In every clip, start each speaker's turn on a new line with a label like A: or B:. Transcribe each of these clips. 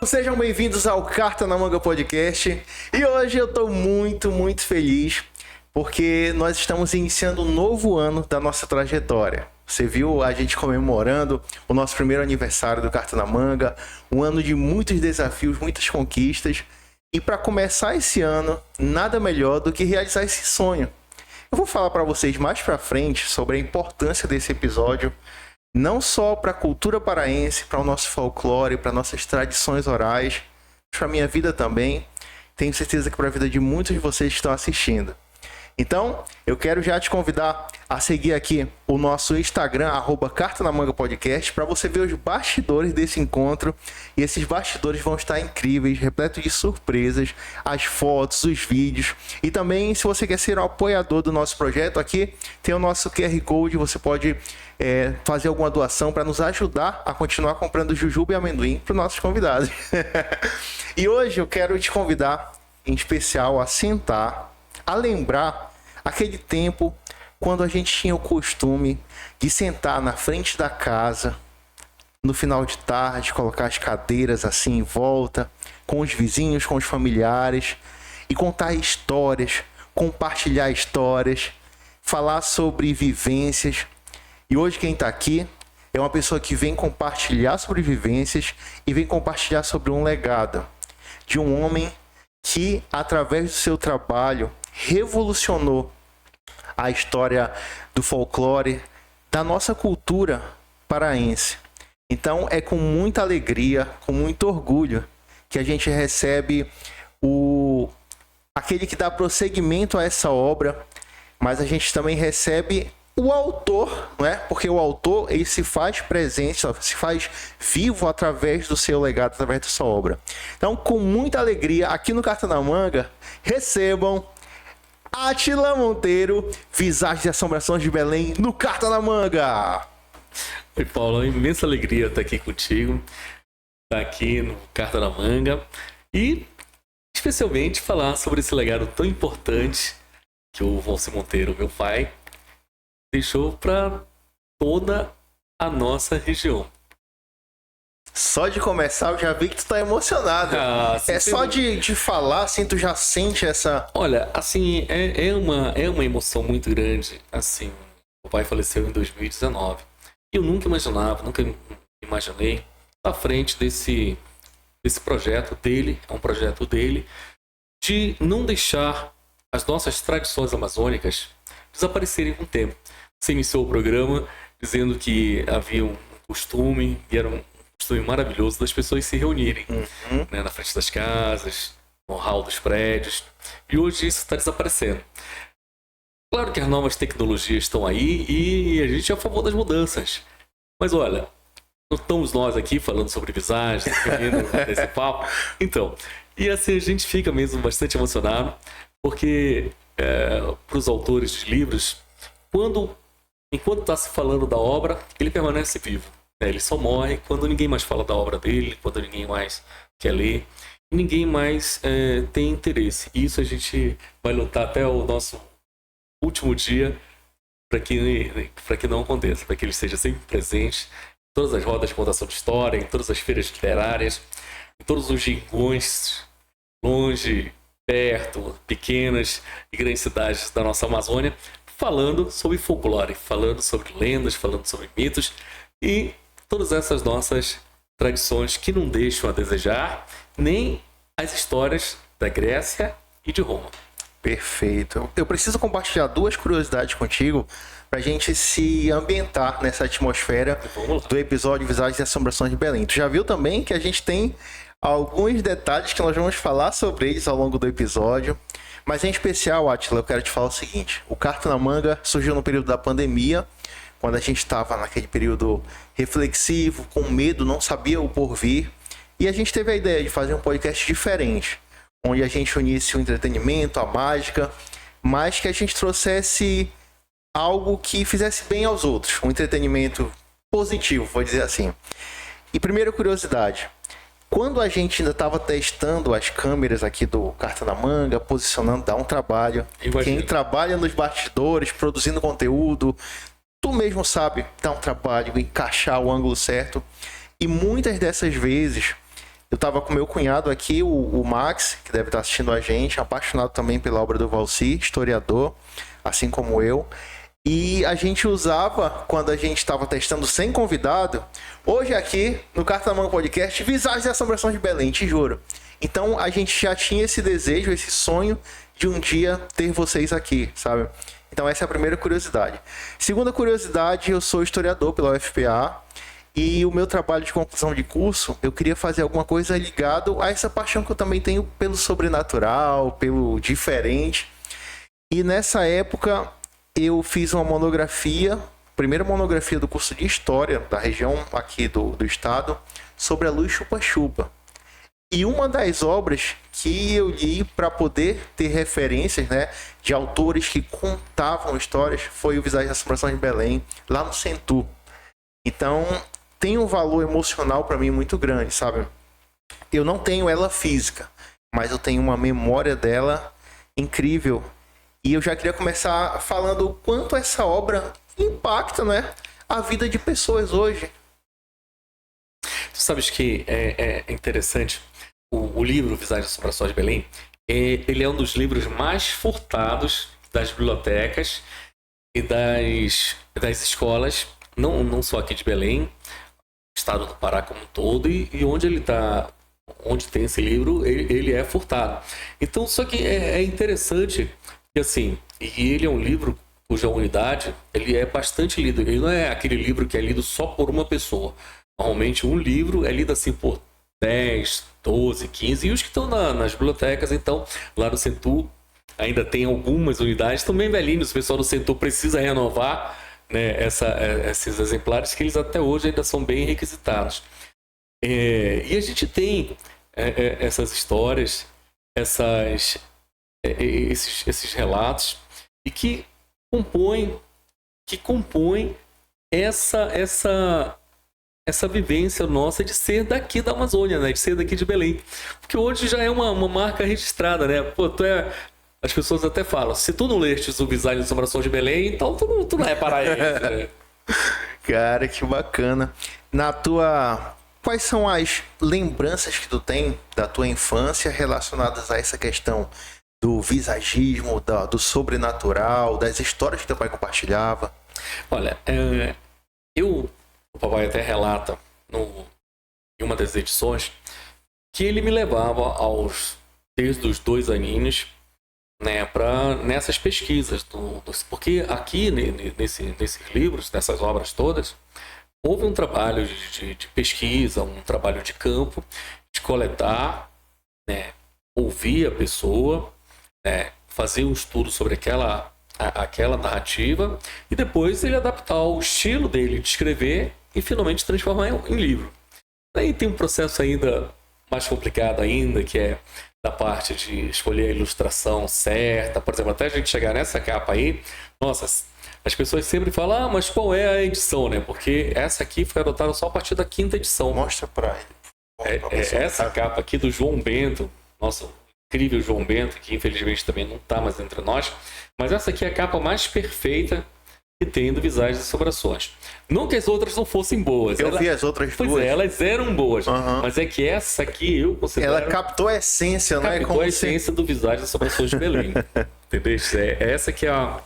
A: Sejam bem-vindos ao Carta na Manga Podcast. E hoje eu tô muito feliz porque nós estamos iniciando um novo ano da nossa trajetória. Você viu a gente comemorando o nosso primeiro aniversário do Carta na Manga, um ano de muitos desafios, muitas conquistas. E para começar esse ano, nada melhor do que realizar esse sonho. Eu vou falar para vocês mais para frente sobre a importância desse episódio, não só para a cultura paraense, para o nosso folclore, para nossas tradições orais, para a minha vida também. Tenho certeza que para a vida de muitos de vocês que estão assistindo. Então, eu quero já te convidar a seguir aqui o nosso Instagram, @cartanamangapodcast, para você ver os bastidores desse encontro. E esses bastidores vão estar incríveis, repletos de surpresas, as fotos, os vídeos. E também, se você quer ser um apoiador do nosso projeto, aqui tem o nosso QR Code, você pode fazer alguma doação para nos ajudar a continuar comprando jujuba e amendoim para os nossos convidados. E hoje eu quero te convidar, em especial, a sentar, a lembrar aquele tempo quando a gente tinha o costume de sentar na frente da casa, no final de tarde, colocar as cadeiras assim em volta, com os vizinhos, com os familiares, e contar histórias, compartilhar histórias, falar sobre vivências. E hoje quem está aqui é uma pessoa que vem compartilhar sobre vivências e vem compartilhar sobre um legado de um homem que, através do seu trabalho, revolucionou a história do folclore, da nossa cultura paraense. Então é com muita alegria, com muito orgulho, que a gente recebe aquele que dá prosseguimento a essa obra, mas a gente também recebe o autor, né? Porque o autor, ele se faz presente, se faz vivo através do seu legado, através da sua obra. Então, com muita alegria, aqui no Carta na Manga, recebam Átila Monteiro, Visagens e Assombrações de Belém, no Carta na Manga.
B: Oi, Paulo, é uma imensa alegria estar aqui contigo, estar aqui no Carta na Manga e, especialmente, falar sobre esse legado tão importante que o Valci Monteiro, meu pai, deixou para toda a nossa região.
A: Só de começar, eu já vi que tu tá emocionado. Só de falar, assim, tu já sente essa...
B: Olha, assim, é uma emoção muito grande. Assim, o pai faleceu em 2019. E eu nunca imaginei à frente desse projeto dele, é um projeto dele, de não deixar as nossas tradições amazônicas desaparecerem com o tempo. Você iniciou o programa dizendo que havia um costume, e era um costume maravilhoso, das pessoas se reunirem né, na frente das casas, no hall dos prédios, e hoje isso está desaparecendo. Claro que as novas tecnologias estão aí e a gente é a favor das mudanças, mas olha, não estamos nós aqui falando sobre visagens, nesse papo, então, e assim a gente fica mesmo bastante emocionado, porque para os autores de livros, enquanto está se falando da obra, ele permanece vivo. Ele só morre quando ninguém mais fala da obra dele, quando ninguém mais quer ler, e ninguém mais tem interesse. E isso a gente vai lutar até o nosso último dia para que não aconteça, para que ele esteja sempre presente em todas as rodas de contação de história, em todas as feiras literárias, em todos os gingões, longe, perto, pequenas e grandes cidades da nossa Amazônia, falando sobre folclore, falando sobre lendas, falando sobre mitos e todas essas nossas tradições que não deixam a desejar, nem as histórias da Grécia e de Roma.
A: Perfeito. Eu preciso compartilhar duas curiosidades contigo pra gente se ambientar nessa atmosfera do episódio Visagens e Assombrações de Belém. Tu já viu também que a gente tem alguns detalhes que nós vamos falar sobre eles ao longo do episódio. Mas em especial, Átila, eu quero te falar o seguinte. O Carta na Manga surgiu no período da pandemia, quando a gente estava naquele período reflexivo, com medo, não sabia o porvir. E a gente teve a ideia de fazer um podcast diferente, onde a gente unisse o entretenimento, a mágica, mas que a gente trouxesse algo que fizesse bem aos outros. Um entretenimento positivo, vou dizer assim. E primeira curiosidade. Quando a gente ainda estava testando as câmeras aqui do Carta na Manga, posicionando, dá um trabalho.
B: Imagina.
A: Quem trabalha nos bastidores, produzindo conteúdo, tu mesmo sabe, dá um trabalho, encaixar o ângulo certo. E muitas dessas vezes Eu tava com meu cunhado aqui, o Max, que deve estar assistindo a gente, apaixonado também pela obra do Valci, historiador, assim como eu. E a gente usava, quando a gente estava testando sem convidado, hoje aqui no Carta na Manga Podcast, Visagens e Assombrações de Belém, te juro. Então a gente já tinha esse desejo, esse sonho de um dia ter vocês aqui, sabe? Então essa é a primeira curiosidade. Segunda curiosidade, eu sou historiador pela UFPA e o meu trabalho de conclusão de curso, eu queria fazer alguma coisa ligado a essa paixão que eu também tenho pelo sobrenatural, pelo diferente. E nessa época eu fiz uma monografia, primeira monografia do curso de História da região aqui do estado, sobre a luz chupa-chupa. E uma das obras que eu li para poder ter referências, né, de autores que contavam histórias foi o Visagens e Assombrações de Belém, lá no Centur. Então, tem um valor emocional para mim muito grande, sabe? Eu não tenho ela física, mas eu tenho uma memória dela incrível. E eu já queria começar falando o quanto essa obra impacta, né, a vida de pessoas hoje.
B: Tu sabes que é interessante, o livro Visagens e Assombrações de Belém, ele é um dos livros mais furtados das bibliotecas e das escolas, não só aqui de Belém, estado do Pará como um todo, e onde ele está, onde tem esse livro, ele é furtado. Então, só que é interessante que, assim, e ele é um livro cuja unidade, ele é bastante lido. Ele não é aquele livro que é lido só por uma pessoa. Normalmente, um livro é lido assim por 10, 12, 15, e os que estão nas bibliotecas, então, lá no Centur, ainda tem algumas unidades, estão bem velhinhos, o pessoal do Centur precisa renovar, né, esses exemplares, que eles até hoje ainda são bem requisitados. E a gente tem essas histórias, esses relatos, e que compõem essa vivência nossa de ser daqui da Amazônia, né? De ser daqui de Belém. Porque hoje já é uma marca registrada, né? Pô, as pessoas até falam, se tu não lestes o Visagens e Assombrações de Belém, então tu não é paraense, né?
A: Cara, que bacana. Quais são as lembranças que tu tem da tua infância relacionadas a essa questão do visagismo, do sobrenatural, das histórias que teu pai compartilhava?
B: Olha, o papai até relata em uma das edições que ele me levava desde os 2 aninhos, né, nessas pesquisas, porque aqui nesses livros, nessas obras todas, houve um trabalho de pesquisa, um trabalho de campo, de coletar, né, ouvir a pessoa, né, fazer um estudo sobre aquela narrativa e depois ele adaptar o estilo dele de escrever e finalmente transformar em livro. Daí tem um processo ainda mais complicado ainda, que é da parte de escolher a ilustração certa. Por exemplo, até a gente chegar nessa capa aí, nossa, as pessoas sempre falam, mas qual é a edição, né? Porque essa aqui foi adotada só a partir da 5ª edição.
A: Mostra pra ele.
B: Essa capa aqui do João Bento, nossa, incrível João Bento, que infelizmente também não está mais entre nós, mas essa aqui é a capa mais perfeita que tem do Visagens e Assombrações. Não que as outras não fossem boas.
A: Eu vi as outras duas.
B: Pois é, elas eram boas, mas é que essa aqui eu considero...
A: Ela captou a essência, não é?
B: Captou a essência do Visagens e Assombrações de Belém. Entendeu? Essa que é a...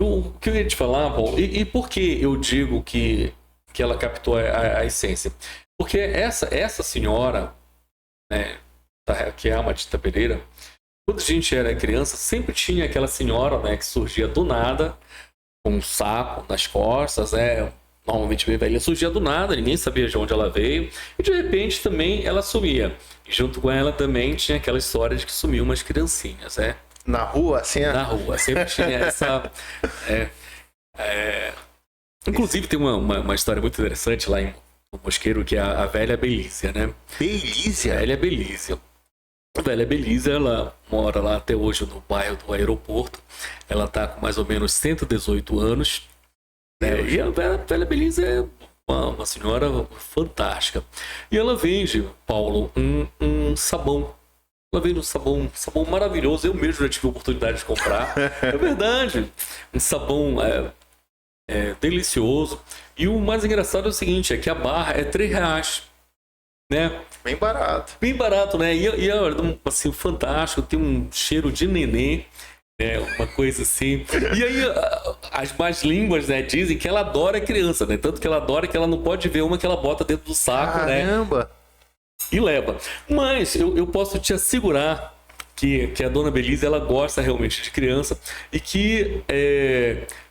B: O que eu ia te falar, Paulo, e por que eu digo que ela captou a essência? Porque essa senhora, né, que é a Matita Pereira, quando a gente era criança, sempre tinha aquela senhora, né, que surgia do nada, com um saco nas costas, normalmente bem velha, surgia do nada, ninguém sabia de onde ela veio, e de repente também ela sumia. E junto com ela também tinha aquela história de que sumiam umas criancinhas, né?
A: Na rua, assim?
B: Na rua, sempre tinha essa... Inclusive tem uma história muito interessante lá no Mosqueiro, que é a velha Belízia, né?
A: Belízia?
B: A velha Belízia. A velha Belízia, ela mora lá até hoje no bairro do Aeroporto. Ela está com mais ou menos 118 anos. Né? E a velha Belízia é uma senhora fantástica. E ela vende, Paulo, um sabão. Ela vende um sabão maravilhoso. Eu mesmo já tive a oportunidade de comprar. É verdade. Um sabão delicioso. E o mais engraçado é o seguinte, é que a barra é R$3. né?
A: Bem barato.
B: Bem barato, né? E assim, fantástico, tem um cheiro de nenê, né? Uma coisa assim. E aí, as más línguas, né, dizem que ela adora criança, né? Tanto que ela adora que ela não pode ver uma que ela bota dentro do saco,
A: Caramba.
B: né? E leva. Mas eu posso te assegurar que a dona Belize, ela gosta realmente de criança e que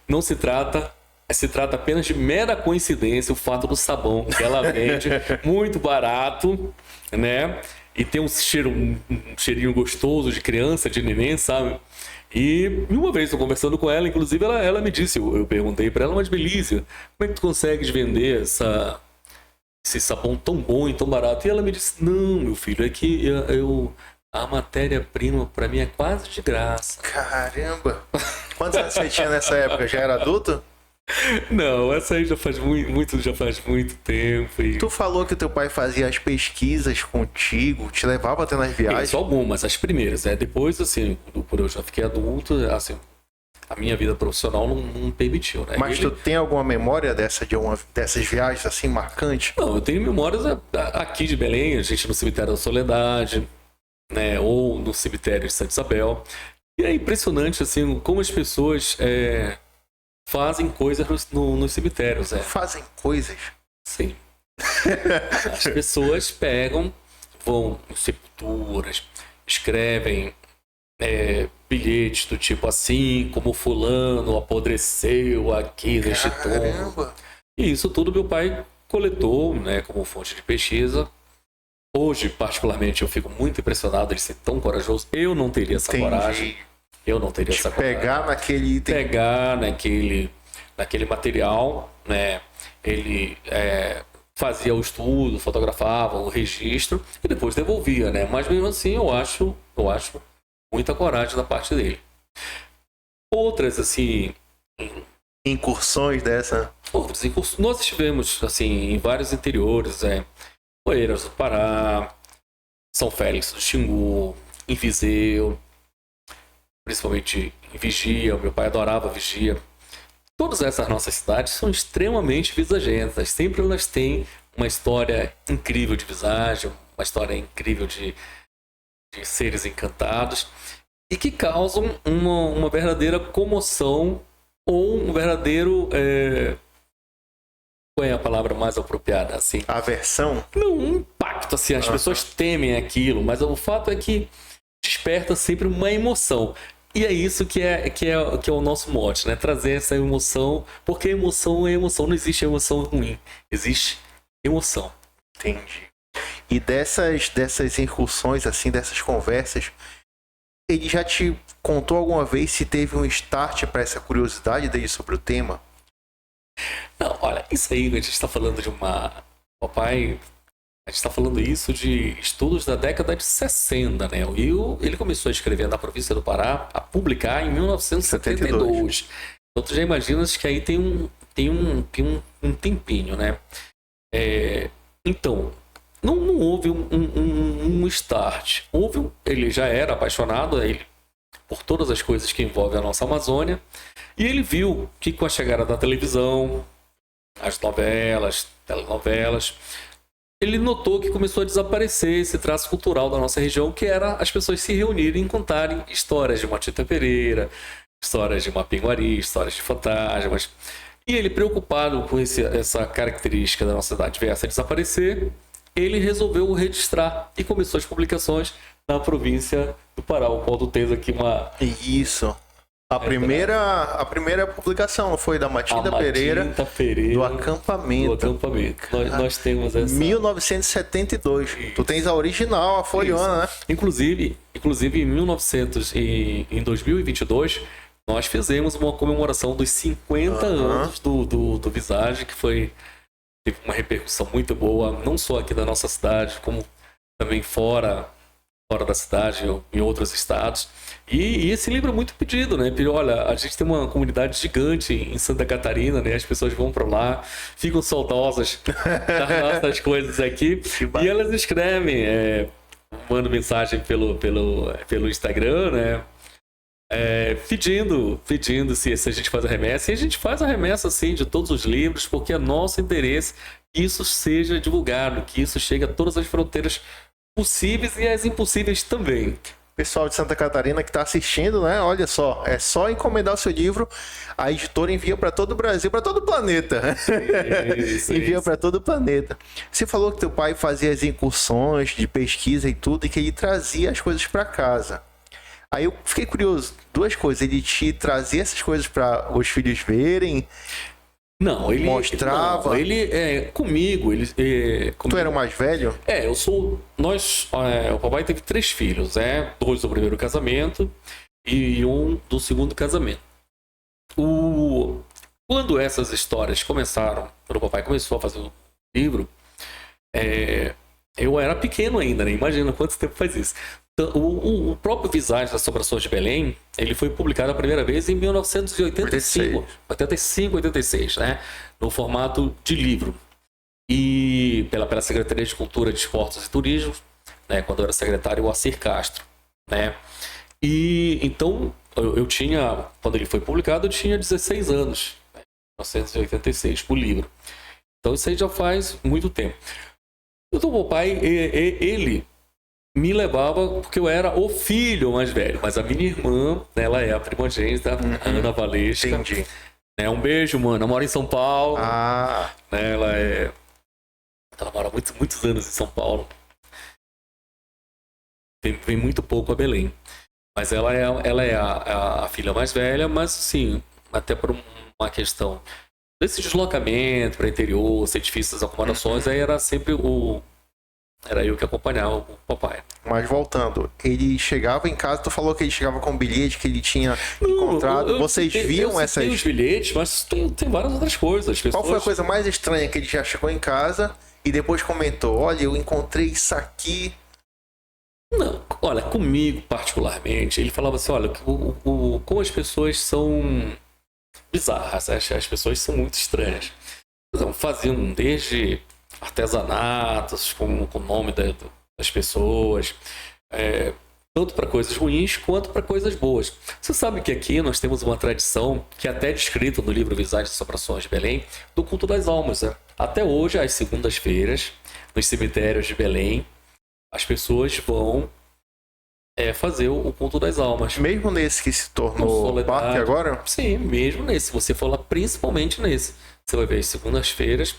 B: não se trata apenas de mera coincidência o fato do sabão que ela vende muito barato, né? E tem um cheirinho gostoso de criança, de neném, sabe? E uma vez eu conversando com ela, inclusive ela me disse, eu perguntei para ela, mas Belize, como é que tu consegues vender esse sabão tão bom e tão barato? E ela me disse, não, meu filho, é que a matéria-prima para mim é quase de graça.
A: Caramba. Quantos anos você tinha nessa época? Já era adulto?
B: Não, essa aí já faz muito tempo. E...
A: Tu falou que teu pai fazia as pesquisas contigo, te levava até nas viagens?
B: Isso, algumas, as primeiras. Depois, assim, quando eu já fiquei adulto, assim, a minha vida profissional não permitiu, né?
A: Mas tu tem alguma memória dessas viagens assim marcante?
B: Não, eu tenho memórias aqui de Belém, a gente no cemitério da Soledade, né? Ou no cemitério de Santa Isabel. E é impressionante, assim, como as pessoas fazem coisas nos cemitérios.
A: Fazem coisas?
B: Sim. As pessoas pegam, vão em sepulturas, escrevem bilhetes do tipo assim, como fulano apodreceu aqui neste tombo. E isso tudo meu pai coletou, né, como fonte de pesquisa. Hoje, particularmente, eu fico muito impressionado de ser tão corajoso. Eu não teria essa coragem. Eu não teria essa coragem.
A: Pegar naquele item.
B: Pegar naquele material, né? Ele fazia o estudo, fotografava o registro e depois devolvia, né? Mas mesmo assim eu acho muita coragem da parte dele. Outras, assim...
A: Incursões dessa?
B: Outras incursões. Nós estivemos, assim, em vários interiores, Poeiras do Pará, São Félix do Xingu, em Viseu, principalmente em Vigia. O meu pai adorava Vigia. Todas essas nossas cidades são extremamente visagentas. Sempre elas têm uma história incrível de visagem, uma história incrível de seres encantados e que causam uma verdadeira comoção ou um verdadeiro... Qual é a palavra mais apropriada? Assim?
A: Aversão?
B: Não, um impacto. Assim, as pessoas temem aquilo, mas o fato é que desperta sempre uma emoção. E é isso que é o nosso mote, né? Trazer essa emoção, porque emoção é emoção, não existe emoção ruim, existe emoção.
A: Entendi. E dessas incursões, assim, dessas conversas, ele já te contou alguma vez se teve um start para essa curiosidade dele sobre o tema?
B: Não, olha, isso aí, a gente está falando de Papai, a gente está falando isso de estudos da década de 60, né? E ele começou a escrever na província do Pará, a publicar em 1972. Então tu já imaginas que aí tem um tempinho, né? Então, não houve um start. Ele já era apaixonado por todas as coisas que envolvem a nossa Amazônia. E ele viu que com a chegada da televisão, as novelas, telenovelas, ele notou que começou a desaparecer esse traço cultural da nossa região, que era as pessoas se reunirem e contarem histórias de Matita Pereira, histórias de Mapinguari, histórias de fantasmas. E ele, preocupado com essa característica da nossa cidade versa desaparecer, ele resolveu registrar e começou as publicações na província do Pará. O Paulo tens aqui uma...
A: Isso. A primeira publicação não foi da Matinta Pereira, do acampamento.
B: Nós temos essa...
A: 1972. Tu tens a original, a folhona, né?
B: Inclusive em 2022, nós fizemos uma comemoração dos 50 anos do Visage, que teve uma repercussão muito boa, não só aqui da nossa cidade, como também fora da cidade, em outros estados. E esse livro é muito pedido, né? Olha, a gente tem uma comunidade gigante em Santa Catarina, né? As pessoas vão para lá, ficam saudosas das nossas coisas aqui. E elas escrevem, mandam mensagem pelo Instagram, né? Pedindo se a gente faz a remessa. E a gente faz a remessa, sim, de todos os livros, porque é nosso interesse isso seja divulgado, que isso chegue a todas as fronteiras possíveis e as impossíveis também.
A: Pessoal de Santa Catarina que está assistindo, né? Olha só, é só encomendar o seu livro, a editora envia para todo o Brasil, para todo o planeta. Envia para todo o planeta. Você falou que teu pai fazia as incursões de pesquisa e tudo, e que ele trazia as coisas para casa. Aí eu fiquei curioso, duas coisas, ele te trazia essas coisas para os filhos verem?
B: Não, ele
A: mostrava.
B: Não, ele comigo, comigo.
A: Tu era o mais velho?
B: Eu sou. O papai teve 3 filhos, 2 do primeiro casamento e 1 do segundo casamento. Quando essas histórias começaram, quando o papai começou a fazer o livro, eu era pequeno ainda, né? Imagina quanto tempo faz isso. Então, o próprio Visagem das Assombrações de Belém, ele foi publicado a primeira vez em 1985, 86, né? No formato de livro. E pela Secretaria de Cultura, de Esportes e Turismo, né? Quando eu era secretário, o Acir Castro, né? E então, eu tinha, quando ele foi publicado, eu tinha 16 anos, né? 1986, o livro. Então isso aí já faz muito tempo. Então, o papai, ele me levava porque eu era o filho mais velho, mas a minha irmã, ela é a primogênita, a Ana Valesca.
A: Entendi.
B: Um beijo, mano. Ela mora em São Paulo.
A: Né,
B: ela mora muitos anos em São Paulo. Vem muito pouco a Belém. Mas ela é a filha mais velha, mas sim, até por uma questão desse deslocamento para interior, ser difícil as acomodações, aí era sempre era eu que acompanhava o papai.
A: Mas voltando, ele chegava em casa, tu falou que ele chegava com um bilhete que ele tinha encontrado. Vocês viam essas...
B: Tem os bilhetes, mas tem várias outras coisas.
A: Qual foi a coisa mais estranha que ele já chegou em casa e depois comentou? Olha, eu encontrei isso aqui.
B: Não, olha, comigo particularmente, ele falava assim, olha, como as pessoas são bizarras, as pessoas são muito estranhas. Então, faziam desde artesanatos com o nome das pessoas, tanto para coisas ruins quanto para coisas boas. Você sabe que aqui nós temos uma tradição, que é até descrita no livro Visagens das Assombrações de Belém, do culto das almas. Né? Até hoje, às segundas-feiras, nos cemitérios de Belém, as pessoas vão fazer o culto das almas.
A: Mesmo nesse que se tornou parque agora?
B: Sim, mesmo nesse. Se você for lá, principalmente nesse. Você vai ver as segundas-feiras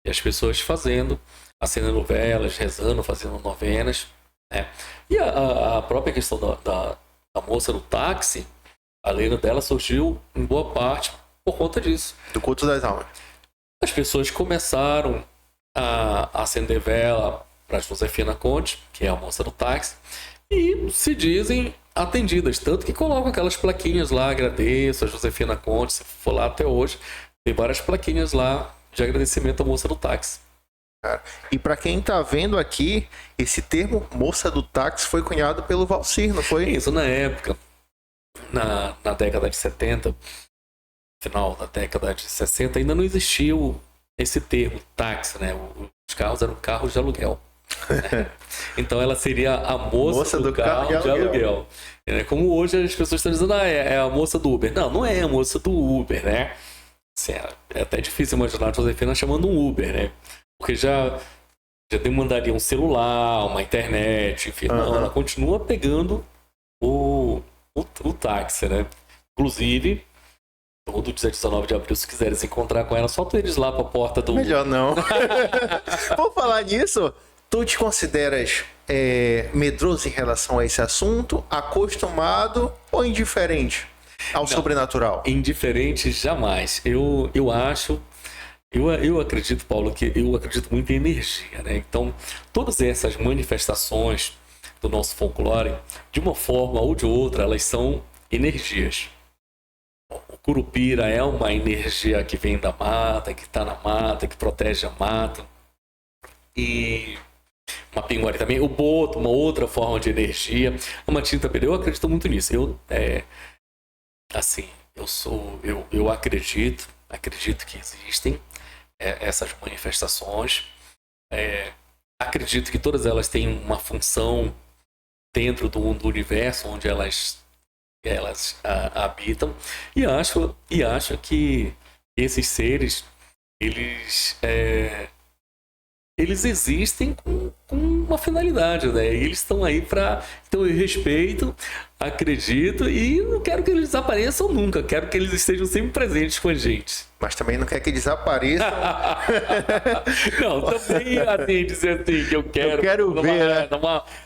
B: e as pessoas fazendo, acendendo velas, rezando, fazendo novenas. Né? E a própria questão da moça do táxi, a lenda dela surgiu em boa parte por conta disso.
A: Do culto das almas.
B: As pessoas começaram a acender vela para Josefina Conte, que é a moça do táxi, e se dizem atendidas, tanto que colocam aquelas plaquinhas lá, agradeço a Josefina Conte, se for lá até hoje, tem várias plaquinhas lá de agradecimento à moça do táxi.
A: E para quem tá vendo aqui, esse termo moça do táxi foi cunhado pelo Valcir, não foi?
B: Isso, na época, na década de 70, final da década de 60, ainda não existia esse termo, táxi, né? Os carros eram carros de aluguel. Então ela seria a moça do carro de aluguel. Como hoje as pessoas estão dizendo, é a moça do Uber. Não é a moça do Uber, né? Assim, é até difícil imaginar a Josefina chamando um Uber, né? Porque já demandaria um celular, uma internet, enfim. Não, ela continua pegando o táxi, né? Inclusive, todo dia 19 de abril, se quiserem se encontrar com ela, solta eles lá pra porta do...
A: Melhor não. Vou falar nisso. Tu te consideras medroso em relação a esse assunto, acostumado ou indiferente ao sobrenatural?
B: Indiferente jamais. Eu acredito, Paulo, que eu acredito muito em energia, né? Então, todas essas manifestações do nosso folclore, de uma forma ou de outra, elas são energias. O Curupira é uma energia que vem da mata, que está na mata, que protege a mata. E uma pinguari também. O boto, uma outra forma de energia. A matinta pera, eu acredito muito nisso. Eu acredito que existem essas manifestações. Acredito que todas elas têm uma função dentro do universo onde elas habitam, e acho que esses seres, eles eles existem com uma finalidade, né? E eles estão aí para... Então eu respeito, acredito e não quero que eles desapareçam nunca. Quero que eles estejam sempre presentes com a gente.
A: Mas também não quer que desapareçam.
B: Não, também assim, dizer assim, que eu quero
A: ver, né?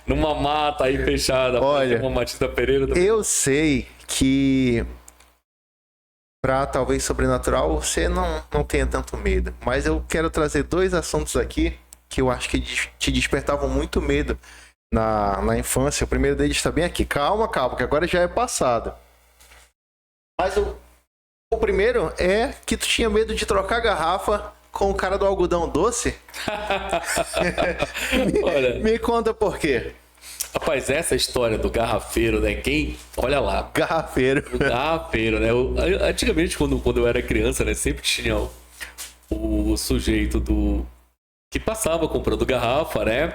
B: numa mata aí fechada.
A: Olha,
B: uma Matita Pereira. Também.
A: Eu sei que para talvez sobrenatural você não tenha tanto medo. Mas eu quero trazer dois assuntos aqui que eu acho que te despertavam muito medo na infância. O primeiro deles está bem aqui. Calma, que agora já é passado. Mas o primeiro é que tu tinha medo de trocar garrafa com o cara do algodão doce.
B: Olha,
A: me conta por quê.
B: Rapaz, essa história do garrafeiro, né? Olha lá.
A: Garrafeiro.
B: O garrafeiro, né? Antigamente, quando eu era criança, né? Sempre tinha o sujeito que passava comprando garrafa, né?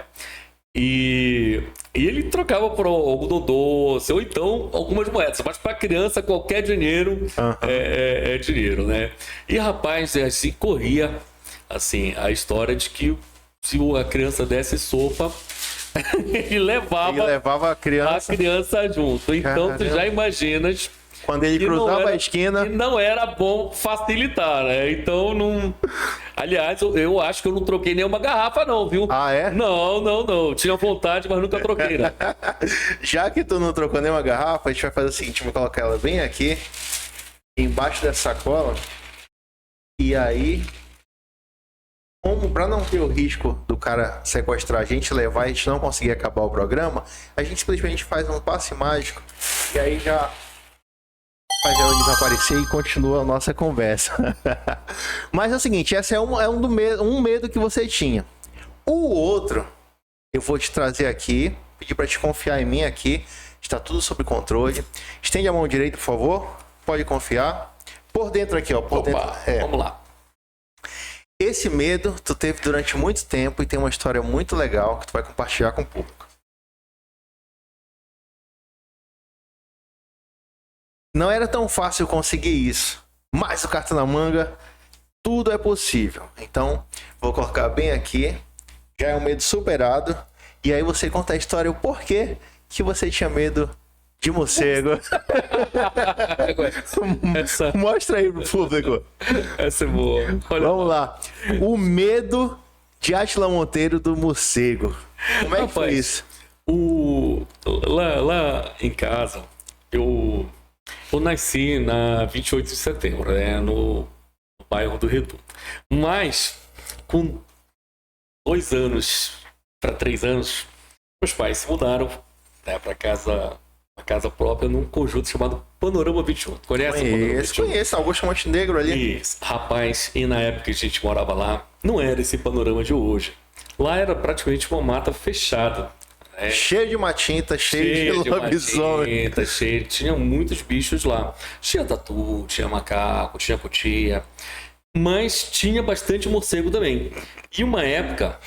B: E ele trocava por algodão doce, ou então algumas moedas. Mas para criança, qualquer dinheiro é dinheiro, né? E rapaz, assim, corria assim, a história de que se a criança desse sopa, ele levava a criança junto. Então,
A: Caramba.
B: tu já imaginas.
A: Quando ele cruzava a esquina.
B: E não era bom facilitar, né? Então, não. Aliás, eu acho que eu não troquei nenhuma garrafa, não, viu?
A: Ah, é?
B: Não. Tinha vontade, mas nunca troquei, né?
A: Já que tu não trocou nenhuma garrafa, a gente vai fazer o seguinte: vou colocar ela bem aqui, embaixo dessa sacola. E aí, como para não ter o risco do cara sequestrar a gente, levar e a gente não conseguir acabar o programa, a gente simplesmente faz um passe mágico e aí já faz ela desaparecer e continua a nossa conversa. Mas é o seguinte, esse é um medo que você tinha. O outro, eu vou te trazer aqui, pedir para te confiar em mim aqui, está tudo sob controle. Estende a mão direita, por favor, pode confiar. Por dentro aqui, ó, por dentro.
B: Vamos lá.
A: Esse medo tu teve durante muito tempo e tem uma história muito legal que tu vai compartilhar com o público. Não era tão fácil conseguir isso, mas o Carta na Manga, tudo é possível. Então, vou colocar bem aqui, já é um medo superado, e aí você conta a história, o porquê que você tinha medo de morcego. Mostra aí pro público.
B: Essa é boa.
A: Olha, vamos lá. O medo de Átila Monteiro do morcego. Como é que foi isso?
B: Lá em casa, eu nasci na 28 de setembro, né, no bairro do Reduto. Mas, com 2 anos para 3 anos, meus pais se mudaram, né, para casa própria num conjunto chamado Panorama 21. Conhece o Panorama 21?
A: Conheço, Augusto Montenegro ali.
B: Isso. Rapaz, e na época que a gente morava lá, não era esse panorama de hoje. Lá era praticamente uma mata fechada.
A: Cheio de matinta, cheio de lobisomem.
B: Tinha muitos bichos lá. Tinha tatu, tinha macaco, tinha cutia. Mas tinha bastante morcego também. E uma época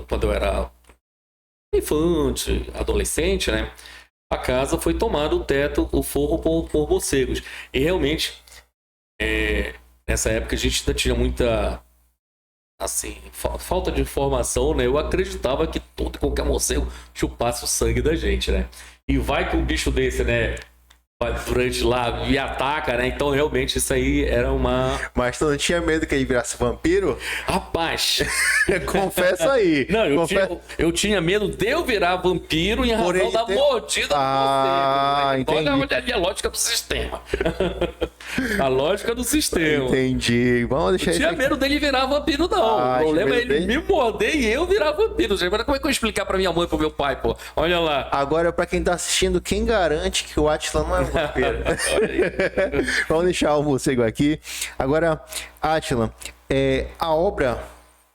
B: quando eu era infante, adolescente, né? A casa foi tomada, o teto, o forro por morcegos. E realmente, nessa época a gente ainda tinha muita, assim, falta de informação, né? Eu acreditava que todo e qualquer morcego chupasse o sangue da gente, né? E vai que um bicho desse, né? Durante lá e ataca, né? Então realmente isso aí era uma...
A: Mas tu não tinha medo que ele virasse vampiro?
B: Rapaz!
A: Confessa aí.
B: Não, eu tinha medo de eu virar vampiro em razão da mordida do morcego.
A: Entendi.
B: Então a lógica do sistema. A lógica do sistema.
A: Entendi. Vamos deixar
B: isso. Não tinha medo dele virar vampiro, não. O problema é ele me morder e eu virar vampiro. Agora como é que eu vou explicar pra minha mãe e pro meu pai, pô? Olha lá.
A: Agora, pra quem tá assistindo, quem garante que o Átila não é vampiro? Vamos deixar o morcego aqui. Agora, Átila, a obra,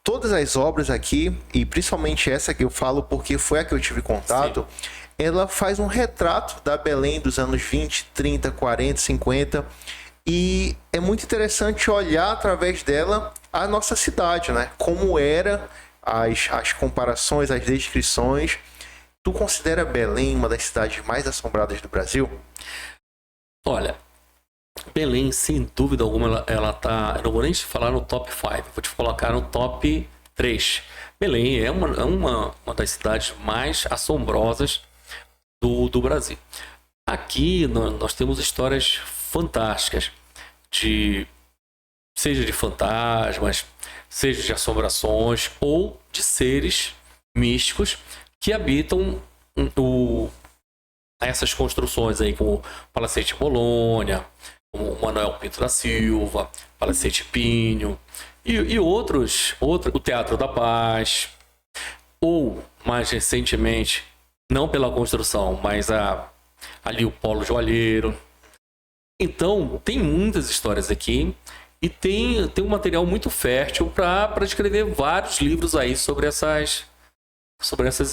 A: todas as obras aqui, e principalmente essa que eu falo porque foi a que eu tive contato, sim, ela faz um retrato da Belém dos anos 20, 30, 40, 50, e é muito interessante olhar através dela a nossa cidade, né? Como era, as comparações, as descrições. Tu considera Belém uma das cidades mais assombradas do Brasil?
B: Olha, Belém, sem dúvida alguma, ela tá. Eu não vou nem te falar no top 5, vou te colocar no top 3. Belém é uma das cidades mais assombrosas do Brasil. Aqui nós temos histórias fantásticas, seja de fantasmas, seja de assombrações ou de seres místicos que habitam essas construções aí, como o Palacete Bolonha, como o Manuel Pinto da Silva, Palacete Pinho e outros, o Teatro da Paz, ou mais recentemente, não pela construção, mas ali o Polo Joalheiro. Então, tem muitas histórias aqui e tem um material muito fértil para escrever vários livros aí sobre essas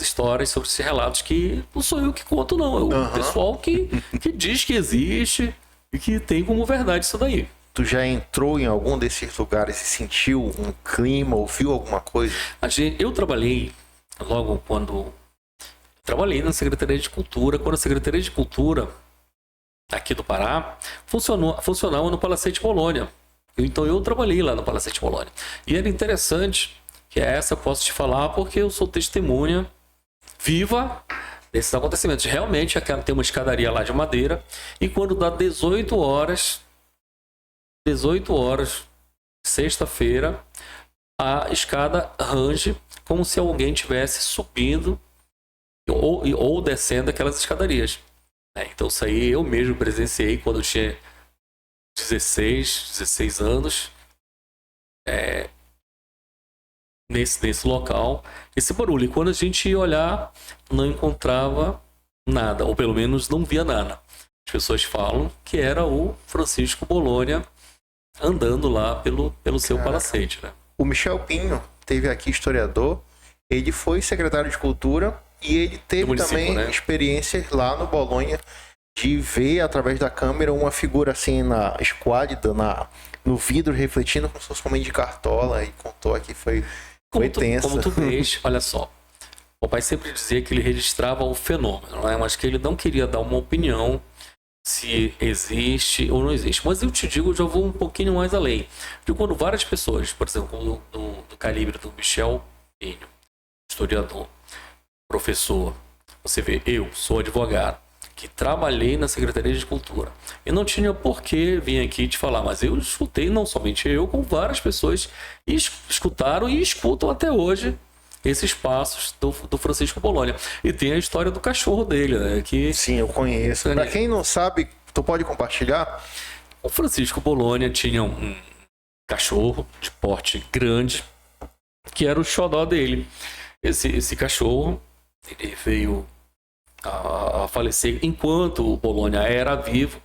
B: histórias, sobre esses relatos que não sou eu que conto, não. É o pessoal que diz que existe e que tem como verdade isso daí.
A: Tu já entrou em algum desses lugares e sentiu um clima, ouviu alguma coisa?
B: Eu trabalhei logo quando... Trabalhei na Secretaria de Cultura, quando a Secretaria de Cultura aqui do Pará funcionava no Palacete Bolonha. Então eu trabalhei lá no Palacete Bolonha. E era interessante, que essa eu posso te falar porque eu sou testemunha viva desses acontecimentos. Realmente tem uma escadaria lá de madeira e quando dá 18 horas, sexta-feira, a escada range como se alguém estivesse subindo ou descendo aquelas escadarias. Então isso aí eu mesmo presenciei quando eu tinha 16 anos, nesse local, esse barulho. E quando a gente ia olhar, não encontrava nada, ou pelo menos não via nada. As pessoas falam que era o Francisco Bolonha andando lá pelo seu palacete, né?
A: O Michel Pinho teve aqui, historiador, ele foi secretário de Cultura e ele teve também experiências lá no Bolonha de ver através da câmera uma figura assim esquálida no vidro refletindo como se fosse um homem de cartola, e contou aqui, foi tenso.
B: Como tu vês, olha só, o pai sempre dizia que ele registrava o fenômeno, né? Mas que ele não queria dar uma opinião se existe ou não existe. Mas eu te digo, eu já vou um pouquinho mais além. De quando várias pessoas, por exemplo, do calibre do Michel Pinho, historiador, professor, você vê, eu sou advogado, que trabalhei na Secretaria de Cultura. E não tinha por que vir aqui te falar, mas eu escutei, não somente eu, como várias pessoas escutaram e escutam até hoje esses passos do Francisco Bolonha. E tem a história do cachorro dele, né? Que...
A: Sim, eu conheço. Para quem não sabe, tu pode compartilhar?
B: O Francisco Bolonha tinha um cachorro de porte grande, que era o xodó dele. Esse cachorro, ele veio a falecer enquanto o Bolonha era vivo,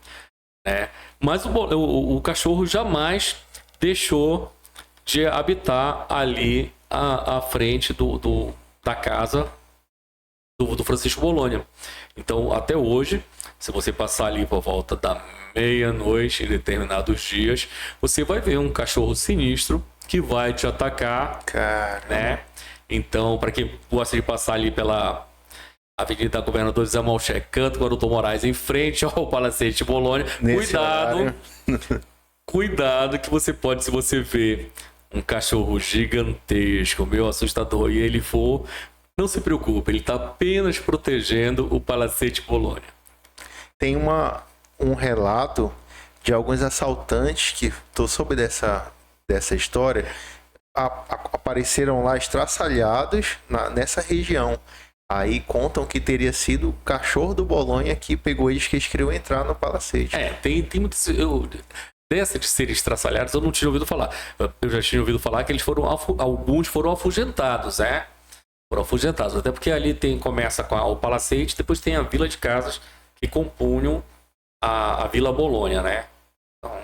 B: né? Mas o cachorro jamais deixou de habitar ali à frente da casa do Francisco Bolonha. Então, até hoje, se você passar ali por volta da meia-noite, em determinados dias, você vai ver um cachorro sinistro que vai te atacar, né? Então, para quem gosta de passar ali pela Avenida Governador Zé Malcher, Canto Guaruto Moraes, em frente ao Palacete Bolonha, cuidado que você pode, se você ver um cachorro gigantesco, meio assustador, e ele for, não se preocupe, ele está apenas protegendo o Palacete Bolonha.
A: Tem um relato de alguns assaltantes que, tu soube dessa história, apareceram lá estraçalhados nessa região. Aí contam que teria sido o cachorro do Bolonha que pegou eles, que eles queriam entrar no palacete.
B: Tem muitos... Dessa de serem estraçalhados, eu não tinha ouvido falar. Eu já tinha ouvido falar que alguns foram afugentados, né? Foram afugentados. Até porque ali começa com o palacete, depois tem a vila de casas que compunham a Vila Bolonha, né? Então,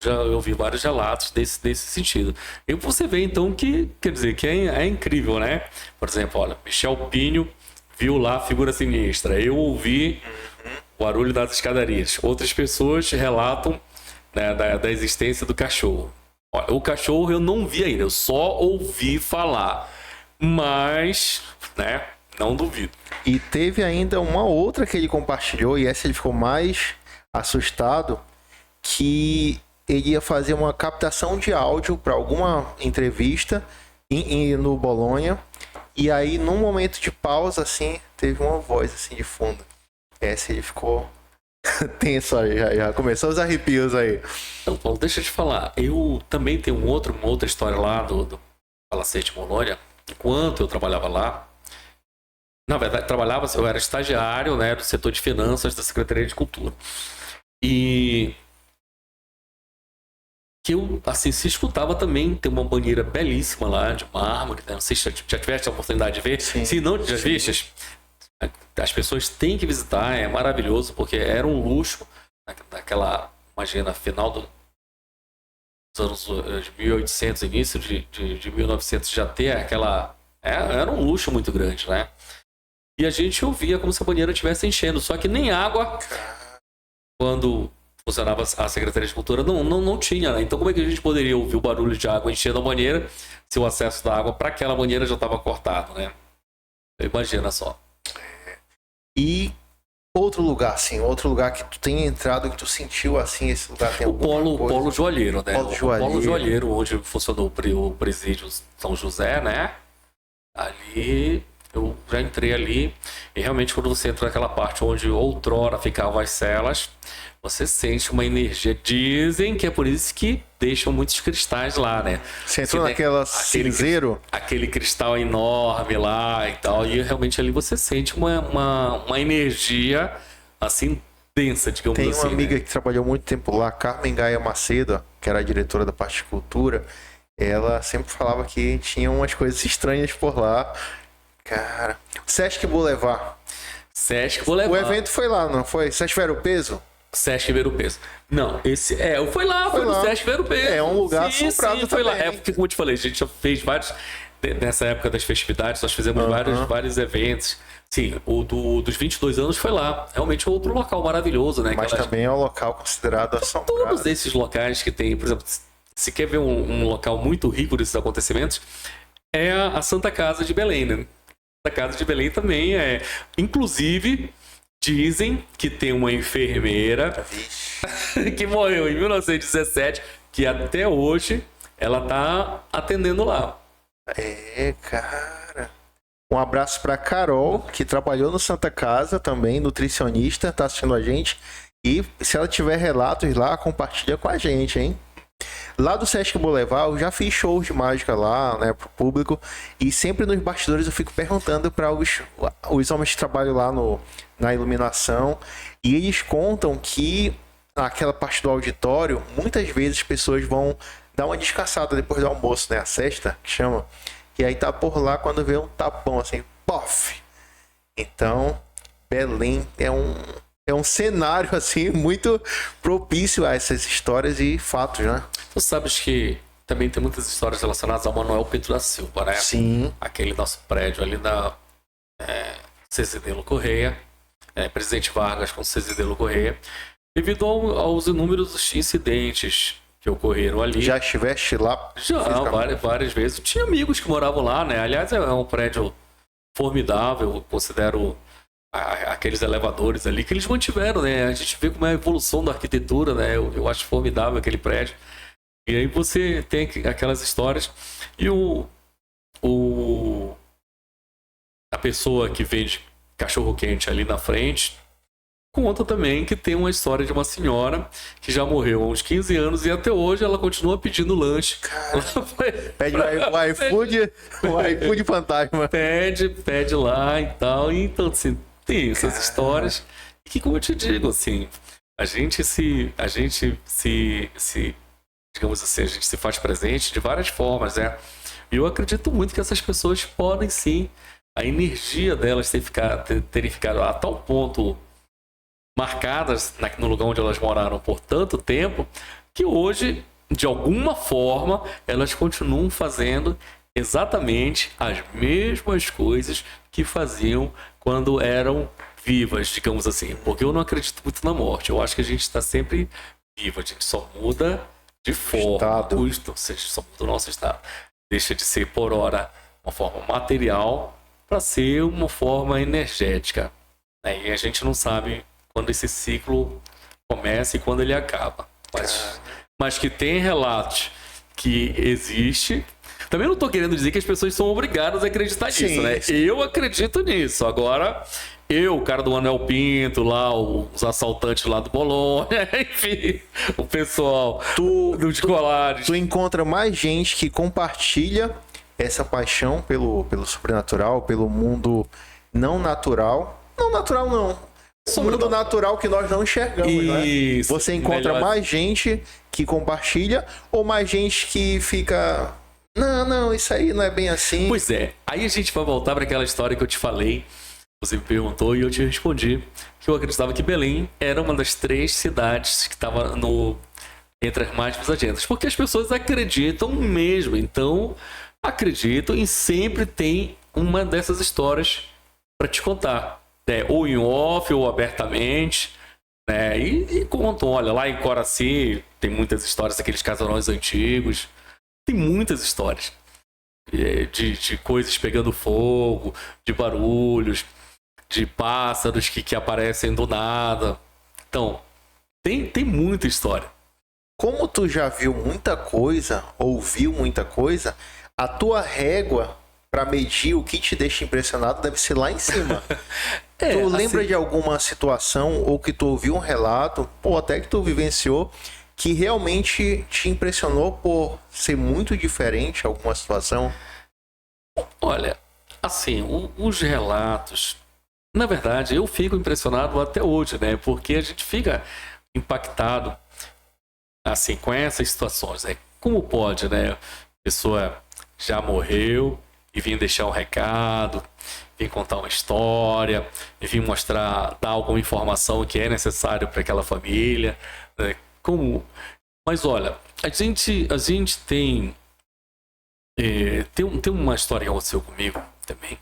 B: já ouvi vários relatos desse sentido. E você vê, então, que, quer dizer, que é incrível, né? Por exemplo, olha, Michel Pinho viu lá a figura sinistra. Eu ouvi o barulho das escadarias. Outras pessoas relatam, né, da existência do cachorro. Olha, o cachorro eu não vi ainda, eu só ouvi falar. Mas, né, não duvido.
A: E teve ainda uma outra que ele compartilhou, e essa ele ficou mais assustado, que ele ia fazer uma captação de áudio para alguma entrevista no Bolonha. E aí, num momento de pausa, assim, teve uma voz assim de fundo. Essa ele ficou tenso aí, já começou os arrepios aí.
B: Então, Paulo, deixa eu te falar. Eu também tenho uma outra história lá do Palacete Bolonha. Enquanto eu trabalhava lá, na verdade, eu era estagiário, né, do setor de finanças da Secretaria de Cultura. E que eu, assim, se escutava também, tem uma banheira belíssima lá, de mármore, né? Não sei se já tiveste a oportunidade de ver.
A: Sim.
B: Se não já vistes, as pessoas têm que visitar, é maravilhoso, porque era um luxo, naquela, imagina, final dos anos 1800, início de 1900, já ter aquela... Era um luxo muito grande, né? E a gente ouvia como se a banheira estivesse enchendo, só que nem água, quando funcionava a Secretaria de Cultura, não tinha, né? Então como é que a gente poderia ouvir o barulho de água enchendo a banheira se o acesso da água para aquela banheira já estava cortado, né? Imagina só.
A: E outro lugar que tu tenha entrado, que tu sentiu assim, esse lugar tem
B: o Polo Joalheiro, né?
A: Polo
B: Joalheiro, onde funcionou o presídio São José, né? Ali, eu já entrei ali, e realmente quando você entra naquela parte onde outrora ficavam as celas, você sente uma energia. Dizem que é por isso que deixam muitos cristais lá, né?
A: Você entrou naquela cinzeiro?
B: Aquele cristal enorme lá e tal. E realmente ali você sente uma energia assim densa, digamos assim.
A: Tem uma amiga que trabalhou muito tempo lá, Carmen Gaia Macedo, que era a diretora da parte de cultura. Ela sempre falava que tinha umas coisas estranhas por lá. Cara, Sesc Boulevard. O evento foi lá, não foi? Sesc Ver o Peso?
B: Sesc Ver o Peso. Não, foi lá no Sesc Ver o Peso.
A: É um lugar assombrado
B: foi
A: também.
B: Lá. É porque, como eu te falei, a gente já fez vários, nessa época das festividades, nós fizemos vários eventos. Sim, o dos 22 anos foi lá. Realmente é outro local maravilhoso, né?
A: Mas também é um local considerado assombrado.
B: Todos esses locais que tem, por exemplo, se quer ver um local muito rico desses acontecimentos, é a Santa Casa de Belém, né? A Casa de Belém também é... Inclusive, dizem que tem uma enfermeira que morreu em 1917, que até hoje ela tá atendendo lá.
A: Cara. Um abraço pra Carol, que trabalhou no Santa Casa também, nutricionista, tá assistindo a gente. E se ela tiver relatos lá, compartilha com a gente, hein? Lá do Sesc Boulevard, eu já fiz shows de mágica lá, né, pro público. E sempre nos bastidores eu fico perguntando para os homens que trabalham lá na iluminação. E eles contam que naquela parte do auditório, muitas vezes as pessoas vão dar uma descansada depois do almoço, né? A sesta, que chama. E aí tá por lá quando vê um tapão assim, pof! Então, Belém é um cenário assim muito propício a essas histórias e fatos, né?
B: Tu sabes que também tem muitas histórias relacionadas ao Manuel Pedro da Silva, né?
A: Sim.
B: Aquele nosso prédio ali na Cezidelo Correia, Presidente Vargas com Cezidelo Correia, devido aos inúmeros incidentes que ocorreram ali.
A: Já estiveste lá?
B: Já, várias vezes. Tinha amigos que moravam lá, né? Aliás, é um prédio formidável, eu considero aqueles elevadores ali que eles mantiveram, né? A gente vê como é a evolução da arquitetura, né? Eu acho formidável aquele prédio. E aí você tem aquelas histórias. E a pessoa que vende cachorro-quente ali na frente conta também que tem uma história de uma senhora que já morreu há uns 15 anos e até hoje ela continua pedindo lanche.
A: Pede o iFood fantasma.
B: Pede lá e tal. E, então, assim, tem essas histórias que, como eu te digo, assim, a gente digamos assim, a gente se faz presente de várias formas, né? E eu acredito muito que essas pessoas podem sim, a energia delas terem ficado a tal ponto marcadas no lugar onde elas moraram por tanto tempo, que hoje, de alguma forma, elas continuam fazendo exatamente as mesmas coisas que faziam quando eram vivas, digamos assim. Porque eu não acredito muito na morte. Eu acho que a gente está sempre vivo. A gente só muda de forma. Ou seja, só muda o nosso estado. Deixa de ser, por hora, uma forma material para ser uma forma energética. E a gente não sabe quando esse ciclo começa e quando ele acaba. mas que tem relatos que existe. Também não estou querendo dizer que as pessoas são obrigadas a acreditar nisso, né?
A: Sim.
B: Eu acredito nisso. Agora, o cara do Anel Pinto, lá, os assaltantes lá do Bolonha, enfim, o pessoal dos colares.
A: Tu encontra mais gente que compartilha essa paixão pelo sobrenatural, pelo mundo não natural. Não natural, não. O mundo natural que nós não enxergamos, né? Você encontra mais gente que compartilha ou mais gente que fica... Não, isso aí não é bem assim.
B: Pois é. Aí a gente vai voltar para aquela história que eu te falei. Você me perguntou e eu te respondi que eu acreditava que Belém era uma das 3 cidades que estava entre as mais visagendas. Porque as pessoas acreditam mesmo. Então, acreditam e sempre tem uma dessas histórias para te contar. Né? Ou em off, ou abertamente. Né? E contam, olha, lá em Coraci tem muitas histórias daqueles casarões antigos. Tem muitas histórias de coisas pegando fogo, de barulhos, de pássaros que aparecem do nada. Então, tem muita história.
A: Como tu já viu muita coisa, ouviu muita coisa, a tua régua para medir o que te deixa impressionado deve ser lá em cima. Tu lembra de alguma situação ou que tu ouviu um relato, ou até que tu vivenciou, que realmente te impressionou por ser muito diferente alguma situação?
B: Olha, assim, os relatos... Na verdade, eu fico impressionado até hoje, né? Porque a gente fica impactado, assim, com essas situações, né? Como pode, né? A pessoa já morreu e vim deixar um recado, vim contar uma história, e vim mostrar, dar alguma informação que é necessário para aquela família, né? Mas olha, a gente tem uma história que aconteceu comigo também,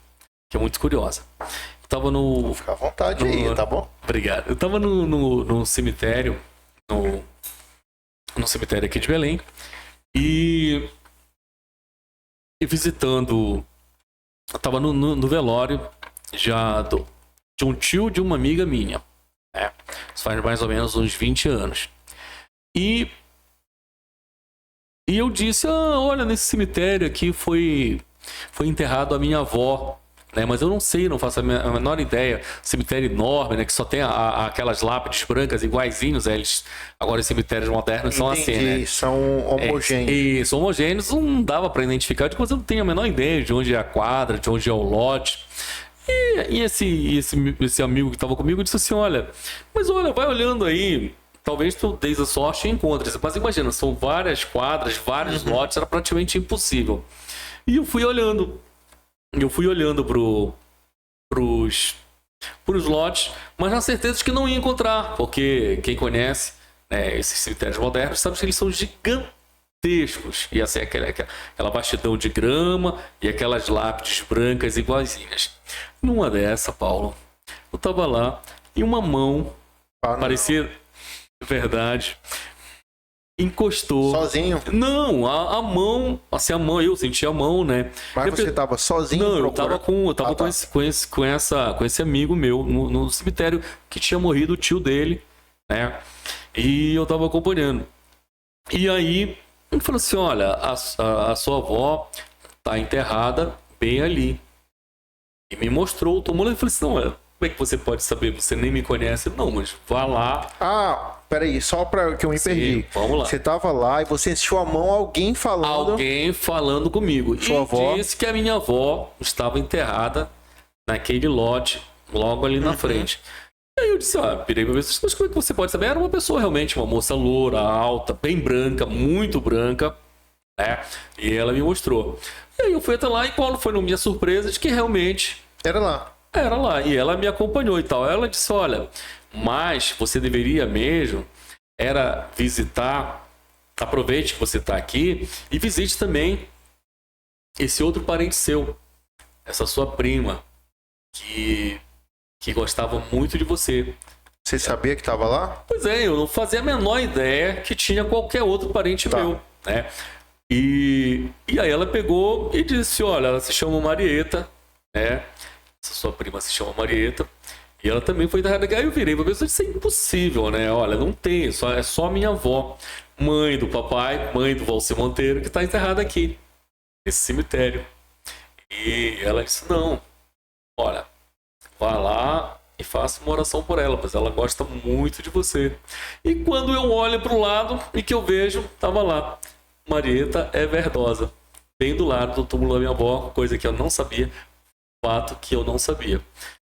B: que é muito curiosa. Eu tava no...
A: Vou ficar à vontade aí, tá bom?
B: Obrigado. Eu tava no cemitério, no cemitério aqui de Belém, e visitando... Eu tava no velório já de um tio de uma amiga minha. Né? Isso faz mais ou menos uns 20 anos. E eu disse, olha, nesse cemitério aqui foi enterrado a minha avó, né? Mas eu não sei, não faço a menor ideia. Cemitério enorme, né? Que só tem aquelas lápides brancas iguaizinhos. Agora os cemitérios modernos são assim, né?
A: São homogêneos.
B: São homogêneos, não dava para identificar, mas eu não tenho a menor ideia de onde é a quadra, de onde é o lote. E esse amigo que estava comigo disse assim, olha, vai olhando aí. Talvez tu deis a sorte e encontres. Mas imagina, são várias quadras, vários lotes, era praticamente impossível. E eu fui olhando pros lotes, mas na certeza de que não ia encontrar, porque quem conhece, né, esses cemitérios modernos sabe que eles são gigantescos. E assim, aquela vastidão de grama e aquelas lápides brancas iguaizinhas. Numa dessa, Paulo, eu tava lá e uma mão parecia... Verdade. Encostou.
A: Sozinho?
B: Não, a mão, assim, eu senti a mão, né?
A: Mas você tava sozinho?
B: Não, eu tava com esse amigo meu no cemitério que tinha morrido o tio dele, né? E eu tava acompanhando. E aí, ele falou assim, olha, a sua avó tá enterrada bem ali. E me mostrou o túmulo e falei assim, não, como é que você pode saber? Você nem me conhece. Não, mas vá lá.
A: Peraí, só pra que eu me perdi.
B: Vamos lá.
A: Você tava lá e você sentiu a mão alguém falando
B: comigo.
A: Sua avó?
B: Disse que a minha avó estava enterrada naquele lote, logo ali na frente. E aí eu disse, pirei pra ver, mas como é que você pode saber? Era uma pessoa realmente, uma moça loura, alta, bem branca, muito branca, né? E ela me mostrou. E aí eu fui até lá e qual foi a minha surpresa de que realmente...
A: Era lá.
B: Era lá, e ela me acompanhou e tal. Ela disse, olha, mas você deveria mesmo era visitar, aproveite que você está aqui e visite também esse outro parente seu, essa sua prima, que gostava muito de você.
A: Você sabia que estava lá?
B: Pois é, eu não fazia a menor ideia que tinha qualquer outro parente meu, né? E aí ela pegou e disse, olha, ela se chama Marieta, né? Essa sua prima se chama Marieta. E ela também foi enterrada aqui. Aí eu virei pra pessoa e disse, isso é impossível, né? Olha, não tem, é só minha avó, mãe do papai, mãe do Valci Monteiro, que tá enterrada aqui, nesse cemitério. E ela disse, não, olha, vá lá e faça uma oração por ela, pois ela gosta muito de você. E quando eu olho pro lado e que eu vejo, tava lá, Marieta Everdosa, bem do lado do túmulo da minha avó, coisa que eu não sabia, fato que eu não sabia.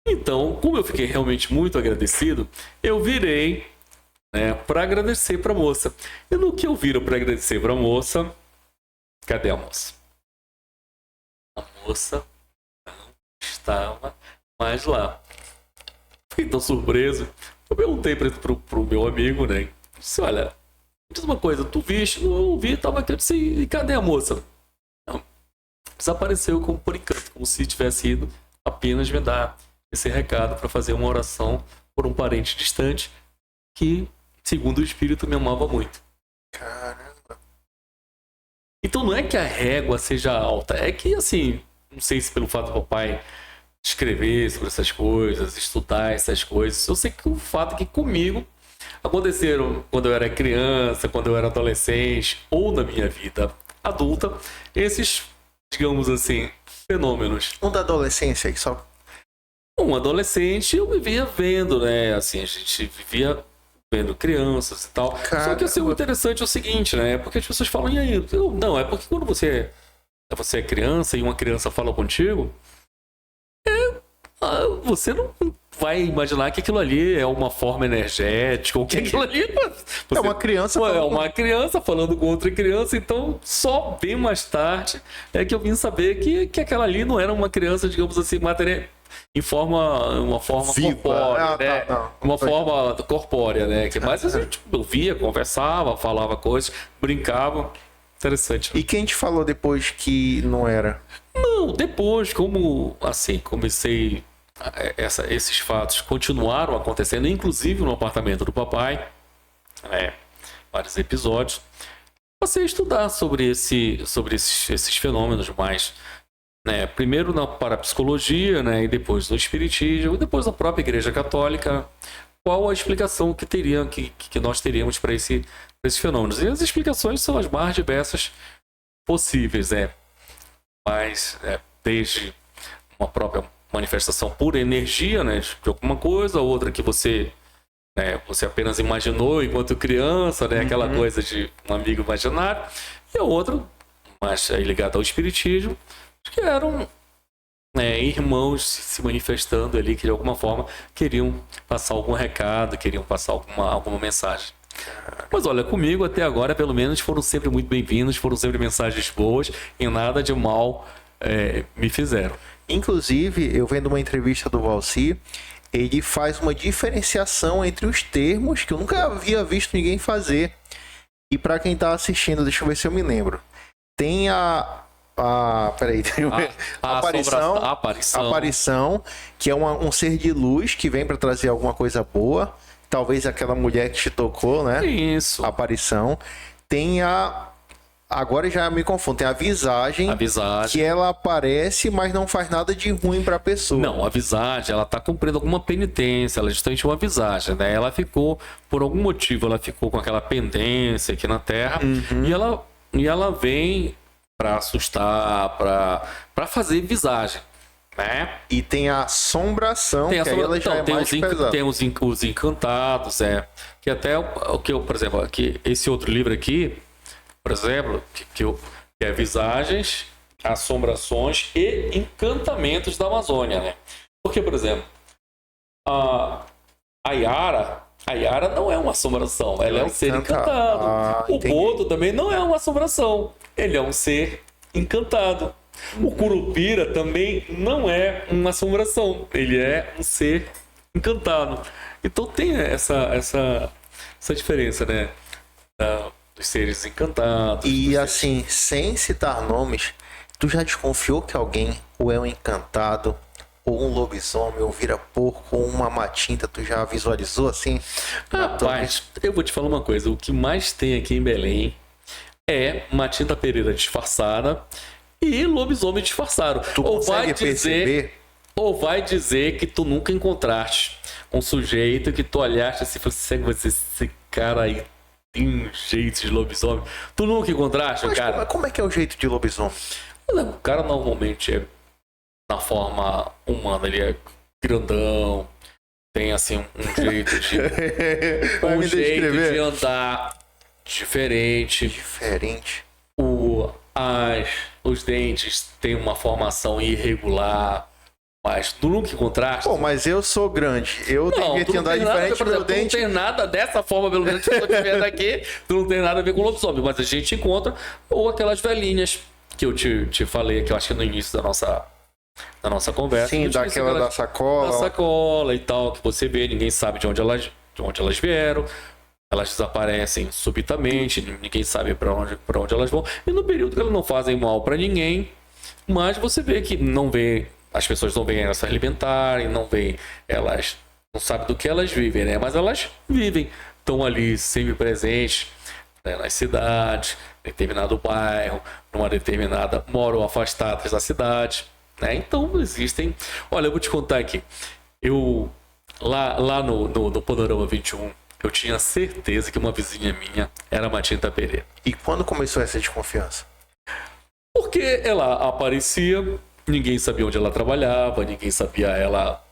B: Então, como eu fiquei realmente muito agradecido, eu virei, né, para agradecer para a moça. E no que eu viro para agradecer para a moça, cadê a moça? A moça não estava mais lá. Fiquei tão surpreso. Eu perguntei pro meu amigo, né? Disse, olha, me diz uma coisa, tu viste? Eu vi, tava aqui. Eu disse, e cadê a moça? Não, desapareceu como por encanto, como se tivesse ido apenas me dar esse recado para fazer uma oração por um parente distante que, segundo o espírito, me amava muito.
A: Caramba.
B: Então não é que a régua seja alta, é que, assim, não sei se pelo fato do papai escrever sobre essas coisas, estudar essas coisas, eu sei que o fato é que comigo aconteceram quando eu era criança, quando eu era adolescente ou na minha vida adulta, esses, digamos assim, fenômenos.
A: Um da adolescência aí, só.
B: Um adolescente, eu vivia vendo, né? Assim, a gente vivia vendo crianças e tal. Só que assim, o interessante é o seguinte, né? É porque as pessoas falam, e aí? Não, é porque quando você é criança e uma criança fala contigo, você não vai imaginar que aquilo ali é uma forma energética, ou que aquilo ali
A: É uma criança
B: é
A: falando
B: uma criança falando com outra criança. Então só bem mais tarde é que eu vim saber que aquela ali não era uma criança, digamos assim, material, uma forma
A: viva.
B: corpórea, né? Uma forma corpórea, né? Que mais a gente via, conversava, falava coisas, brincava. Interessante.
A: E quem te falou depois que não era?
B: Não, depois, como assim, comecei esses fatos continuaram acontecendo, inclusive no apartamento do papai, vários episódios. Passei a estudar sobre esses fenômenos mais, né, primeiro na parapsicologia, né, e depois no espiritismo, e depois na própria Igreja Católica, qual a explicação que nós teríamos para esses fenômenos. E as explicações são as mais diversas possíveis, mas desde uma própria manifestação por energia, né, de alguma coisa, outra que você apenas imaginou enquanto criança, né, aquela coisa de um amigo imaginário, e a outra, mais ligada ao espiritismo, que eram irmãos se manifestando ali, que de alguma forma queriam passar algum recado, queriam passar alguma mensagem. Mas olha, comigo até agora, pelo menos, foram sempre muito bem-vindos, foram sempre mensagens boas e nada de mal me fizeram.
A: Inclusive, eu vendo uma entrevista do Valci, ele faz uma diferenciação entre os termos que eu nunca havia visto ninguém fazer. E para quem tá assistindo, deixa eu ver se eu me lembro. Tem peraí, a aparição, que é um ser de luz que vem para trazer alguma coisa boa. Talvez aquela mulher que te tocou, né?
B: Isso.
A: Aparição. Tem agora já me confundo. Tem a visagem. Que ela aparece, mas não faz nada de ruim para a pessoa.
B: Não, a visagem, ela tá cumprindo alguma penitência. Ela é justamente uma visagem, né? Ela ficou, por algum motivo, ela ficou com aquela pendência aqui na Terra. E ela vem para assustar, para fazer visagem. Né?
A: E tem a assombração, que aí ela já é mais pesada.
B: Tem os encantados, que até o que eu, por exemplo, aqui, esse outro livro aqui, por exemplo, que é Visagens, Assombrações e Encantamentos da Amazônia, né? Porque, por exemplo, a Yara não é uma assombração, ela é um ser encantado. O Boto também não é uma assombração, ele é um ser encantado. O Curupira também não é uma assombração, ele é um ser encantado. Então tem essa diferença, né? Dos seres encantados.
A: E assim, sem citar nomes, tu já desconfiou que alguém ou é um encantado, ou um lobisomem, ou vira porco, ou uma matinta, tu já visualizou assim?
B: Rapaz, eu vou te falar uma coisa, o que mais tem aqui em Belém é Matinta Pereira disfarçada e lobisomem disfarçado.
A: Tu consegue perceber?
B: Ou vai dizer que tu nunca encontraste um sujeito que tu olhaste assim e falou assim, esse cara aí tem um jeito de lobisomem. Tu nunca encontraste o
A: Mas
B: cara?
A: como é que é o jeito de lobisomem?
B: O cara normalmente é na forma humana, ele é grandão, tem assim um jeito de
A: Vai
B: um
A: me
B: jeito
A: descrever?
B: de andar diferente.
A: Diferente.
B: Os dentes têm uma formação irregular, mas tu nunca encontraste?
A: Pô, mas eu sou grande. Eu devia
B: tu
A: ter
B: não
A: andado
B: tem nada,
A: diferente,
B: por
A: meu
B: exemplo, tu não
A: dente.
B: tem nada dessa forma, pelo menos que eu tô te vendo aqui, tu não tem nada a ver com lobisomem, mas a gente encontra, ou aquelas velhinhas que eu te falei, que eu acho que no início da nossa conversa.
A: Sim,
B: eu te disse
A: daquela
B: aquelas-
A: da sacola.
B: Da sacola e tal, que você vê, ninguém sabe de onde elas vieram. Elas desaparecem subitamente, ninguém sabe para onde elas vão. E no período que elas não fazem mal para ninguém, mas você vê que não vê, as pessoas não veem elas se alimentarem, não veem elas, não sabem do que elas vivem, né? Mas elas vivem, estão ali sempre presentes, né, nas cidades, em determinado bairro, numa determinada, moram afastadas da cidade, né? Então existem. Olha, eu vou te contar aqui. Eu lá no Panorama 21, eu tinha certeza que uma vizinha minha era Matinta Pereira.
A: E quando começou essa desconfiança?
B: Porque ela aparecia, ninguém sabia onde ela trabalhava, ninguém sabia ela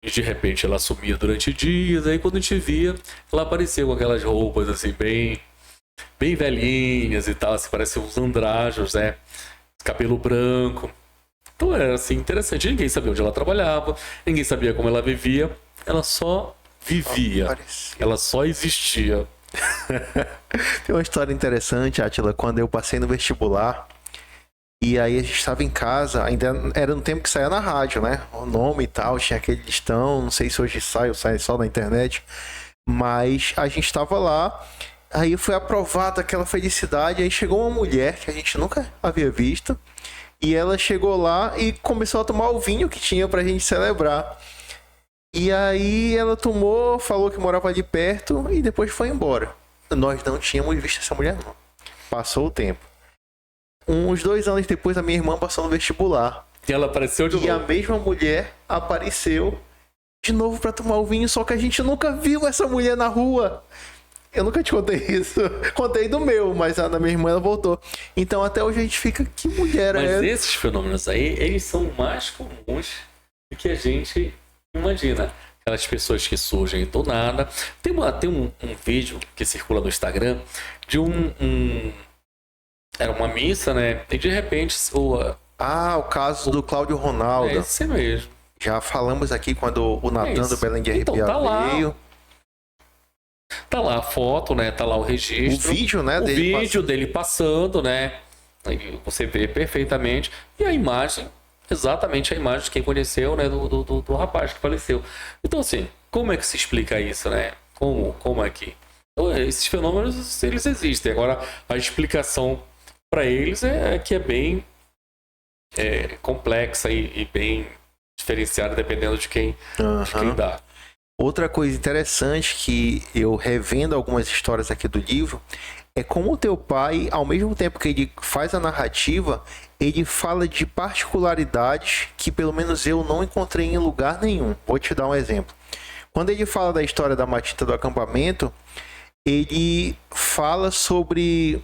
B: de repente ela sumia durante dias, aí quando a gente via, ela aparecia com aquelas roupas assim bem velhinhas e tal, assim, parecia uns andrajos, né? Cabelo branco. Então era assim interessante, ninguém sabia onde ela trabalhava, ninguém sabia como ela vivia, ela só vivia,
A: Parecia.
B: ela só existia.
A: Tem uma história interessante, Átila, quando eu passei no vestibular. E aí a gente estava em casa, ainda era no tempo que saía na rádio, né? O nome e tal, tinha aquele listão, não sei se hoje sai ou sai só na internet. Mas a gente estava lá, aí foi aprovada aquela felicidade, aí chegou uma mulher que a gente nunca havia visto. E ela chegou lá e começou a tomar o vinho que tinha pra gente celebrar. E aí ela tomou, falou que morava ali perto e depois foi embora. Nós não tínhamos visto essa mulher, não. Passou o tempo. Uns 2 anos depois, a minha irmã passou no vestibular.
B: E ela apareceu de
A: E a
B: novo.
A: mesma mulher apareceu de novo pra tomar o vinho, só que a gente nunca viu essa mulher na rua. Eu nunca te contei isso. Contei do meu, mas a da minha irmã ela voltou. Então até hoje a gente fica, que mulher
B: Mas
A: é?
B: esses fenômenos aí, eles são mais comuns do que a gente imagina. Aquelas pessoas que surgem do nada. Tem um vídeo que circula no Instagram de era uma missa, né? E de repente
A: Ah, o caso do Cláudio Ronaldo.
B: é esse mesmo.
A: Já falamos aqui quando o Natan
B: isso.
A: do Belém de
B: Então,
A: Arrepiar
B: tá lá.
A: veio.
B: Tá lá a foto, né? Tá lá o
A: O
B: registro.
A: vídeo, né?
B: O
A: dele
B: vídeo
A: passando.
B: dele passando, né? Aí você vê perfeitamente. E a imagem, exatamente a imagem de quem conheceu, né? Do rapaz que faleceu. Então, assim, como é que se explica isso, né? Como é que... Então, esses fenômenos, eles existem. Agora, a explicação para eles é que é bem complexa e bem diferenciada, dependendo de quem
A: Aham.
B: dá.
A: Outra coisa interessante que eu revendo algumas histórias aqui do livro é como o teu pai, ao mesmo tempo que ele faz a narrativa, ele fala de particularidades que pelo menos eu não encontrei em lugar nenhum. Vou te dar um exemplo. Quando ele fala da história da Matinta do acampamento, ele fala sobre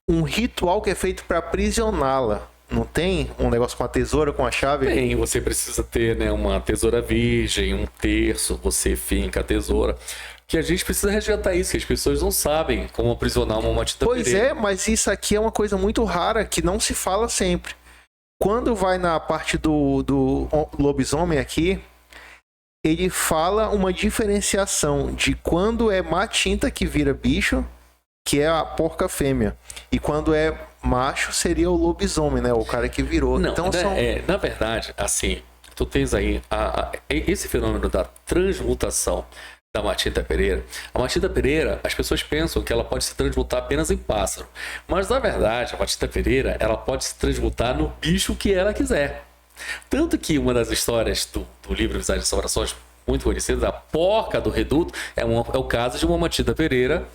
A: um ritual que é feito para aprisioná-la. Não tem um negócio com a tesoura, com a chave?
B: Tem, você precisa ter, né, uma tesoura virgem, um terço, você finca a tesoura. Que a gente precisa resgatar isso, que as pessoas não sabem como aprisionar uma Matinta
A: Pois
B: Pereira.
A: é, mas isso aqui é uma coisa muito rara que não se fala sempre. Quando vai na parte do lobisomem aqui, ele fala uma diferenciação de quando é Matinta que vira bicho, que é a porca fêmea, e quando é macho seria o lobisomem, né? O cara que virou.
B: Não,
A: Então
B: na verdade, assim, tu tens aí esse fenômeno da transmutação da Matinta Pereira. A Matinta Pereira, as pessoas pensam que ela pode se transmutar apenas em pássaro. Mas, na verdade, a Matinta Pereira, ela pode se transmutar no bicho que ela quiser. Tanto que uma das histórias do livro Visagem de Assombrações, muito conhecida, a porca do reduto, é o caso de uma Matinta Pereira,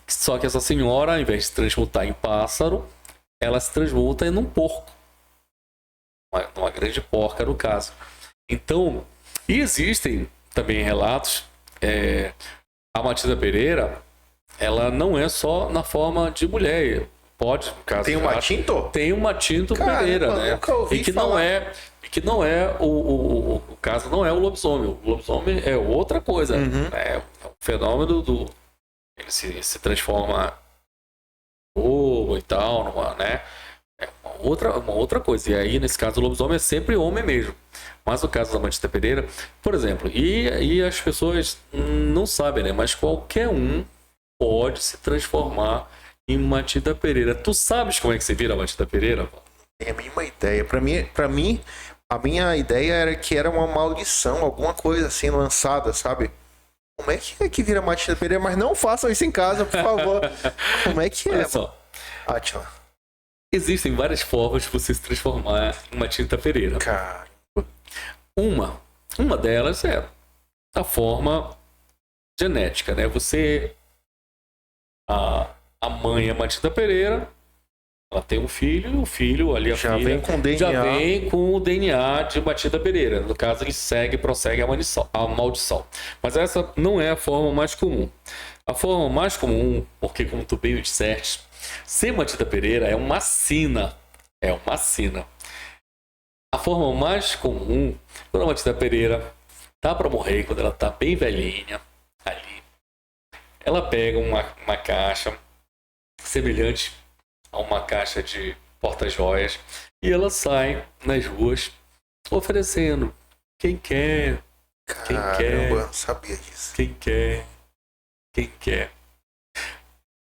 B: só que essa senhora, ao invés de se transmutar em pássaro, ela se transmuta em um porco. Uma grande porca, no caso. Então, E existem também relatos, a Matilda Pereira, ela não é só na forma de mulher. Pode, no caso,
A: Tem uma Matinto?
B: Tem uma Matinto
A: Caramba,
B: Pereira, né?
A: nunca ouvi
B: E que
A: falar.
B: não é o caso não é o lobisomem. O lobisomem é outra coisa. É um fenômeno ele se transforma em lobo e tal, né? É uma outra coisa. E aí, nesse caso, o lobisomem é sempre homem mesmo. Mas no caso da Matilda Pereira, por exemplo, e as pessoas não sabem, né? Mas qualquer um pode se transformar em Matilda Pereira. Tu sabes como é que se vira a Matilda Pereira?
A: Tem a mínima ideia. Pra mim, a minha ideia era que era uma maldição, alguma coisa assim lançada, sabe? Como é que vira Matilda Pereira? Mas não façam isso em casa, por favor. Como é que é?
B: Olha só.
A: Átila.
B: Existem várias formas de você se transformar em Matilda Pereira.
A: Cara.
B: Uma delas é a forma genética, né? A mãe é Matilda Pereira, ela tem um filho, e o filho ali,
A: Já vem com DNA.
B: já vem com o DNA de Matilda Pereira. No caso, ele prossegue a maldição. Mas essa não é a forma mais comum. A forma mais comum, porque como tu bem disseste, ser Matilda Pereira é uma sina. É uma sina. A forma mais comum, quando a Matilda Pereira tá para morrer, quando ela tá bem velhinha, ali, ela pega uma caixa semelhante a uma caixa de porta-joias e ela sai nas ruas oferecendo. Quem quer? Quem quer?
A: Caramba, sabia disso.
B: Quem quer? Quem quer?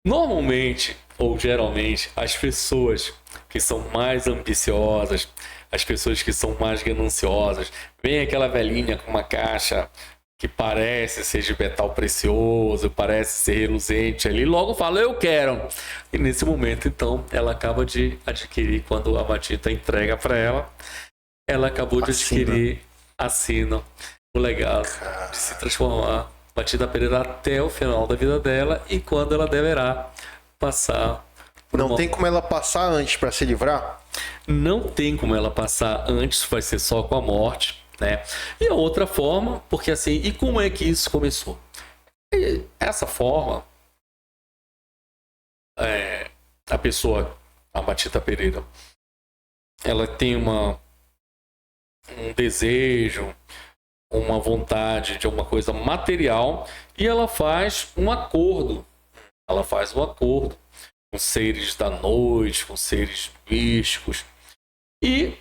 B: Normalmente, ou geralmente, as pessoas que são mais ambiciosas, as pessoas que são mais gananciosas, vem aquela velhinha com uma caixa que parece ser de metal precioso, parece ser reluzente ali, logo fala, eu quero. E nesse momento, então, ela acaba de adquirir, quando a Matilda entrega para ela acabou de adquirir, assina o legado de se transformar Matilda Pereira até o final da vida dela e quando ela deverá passar por
A: Não tem como ela passar antes para se livrar?
B: Não tem como ela passar antes, vai ser só com a morte, né? E a outra forma, porque assim, e como é que isso começou? Essa forma, a pessoa, a Matilda Pereira, ela tem um desejo, uma vontade de alguma coisa material e ela faz um acordo. Ela faz um acordo com seres da noite, com seres místicos, e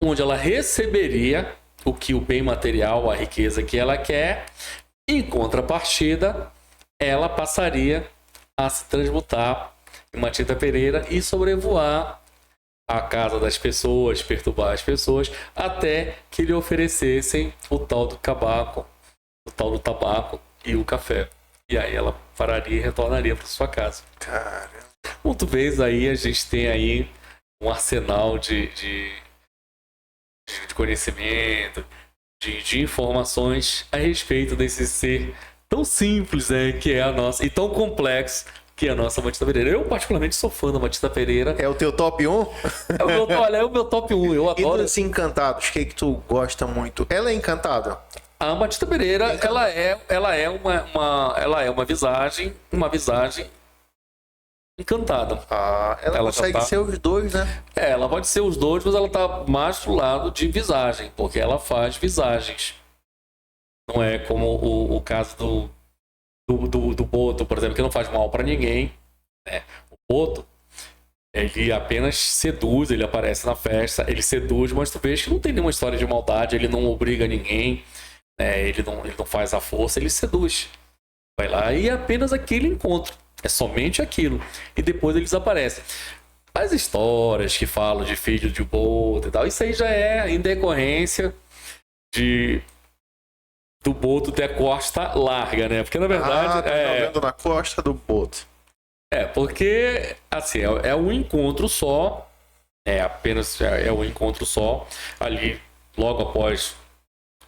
B: onde ela receberia o bem material, a riqueza que ela quer, em contrapartida, ela passaria a se transmutar em Matilda Pereira e sobrevoar a casa das pessoas, perturbar as pessoas, até que lhe oferecessem o tal do tabaco e o café. E aí ela pararia e retornaria para sua casa.
A: Caramba.
B: Como tu vês aí, a gente tem aí um arsenal de conhecimento, de informações a respeito desse ser tão simples, né, que é a nossa, e tão complexo que é a nossa Matilda Pereira. Eu, particularmente, sou fã da Matilda Pereira.
A: É o teu top 1?
B: É o meu top 1. Eu
A: E
B: adoro.
A: dos encantados, o que tu gosta muito? Ela é encantada?
B: A Matilda Pereira, ela é uma visagem encantada.
A: Ela consegue
B: já tá...
A: ser os dois, né?
B: Ela pode ser os dois, mas ela tá mais pro lado de visagem, porque ela faz visagens. Não é como o caso do Boto, por exemplo, que não faz mal para ninguém, né? O Boto, ele apenas seduz, ele aparece na festa, ele seduz, mas tu vês que não tem nenhuma história de maldade, ele não obriga ninguém, né? Ele não faz a força, ele seduz. Vai lá e é apenas aquele encontro. É somente aquilo. E depois eles aparecem. As histórias que falam de filho de Boto e tal, isso aí já é em decorrência do Boto ter a costa larga, né? Porque na verdade
A: tá jogando na costa do Boto.
B: Porque assim, é um encontro só, é um encontro só ali logo após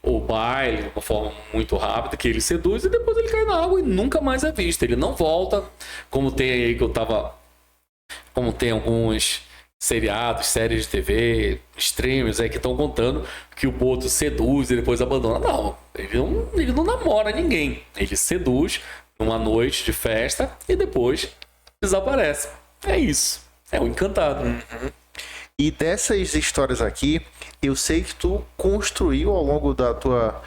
B: o baile, de uma forma muito rápida, que ele seduz e depois ele cai na água e nunca mais é visto. Ele não volta, como tem aí como tem alguns seriados, séries de TV, streamers aí que estão contando que o Boto seduz e depois abandona. Não, ele não namora ninguém. Ele seduz numa noite de festa e depois desaparece. É isso. É o Encantado.
A: E dessas histórias aqui, eu sei que tu construiu ao longo da tua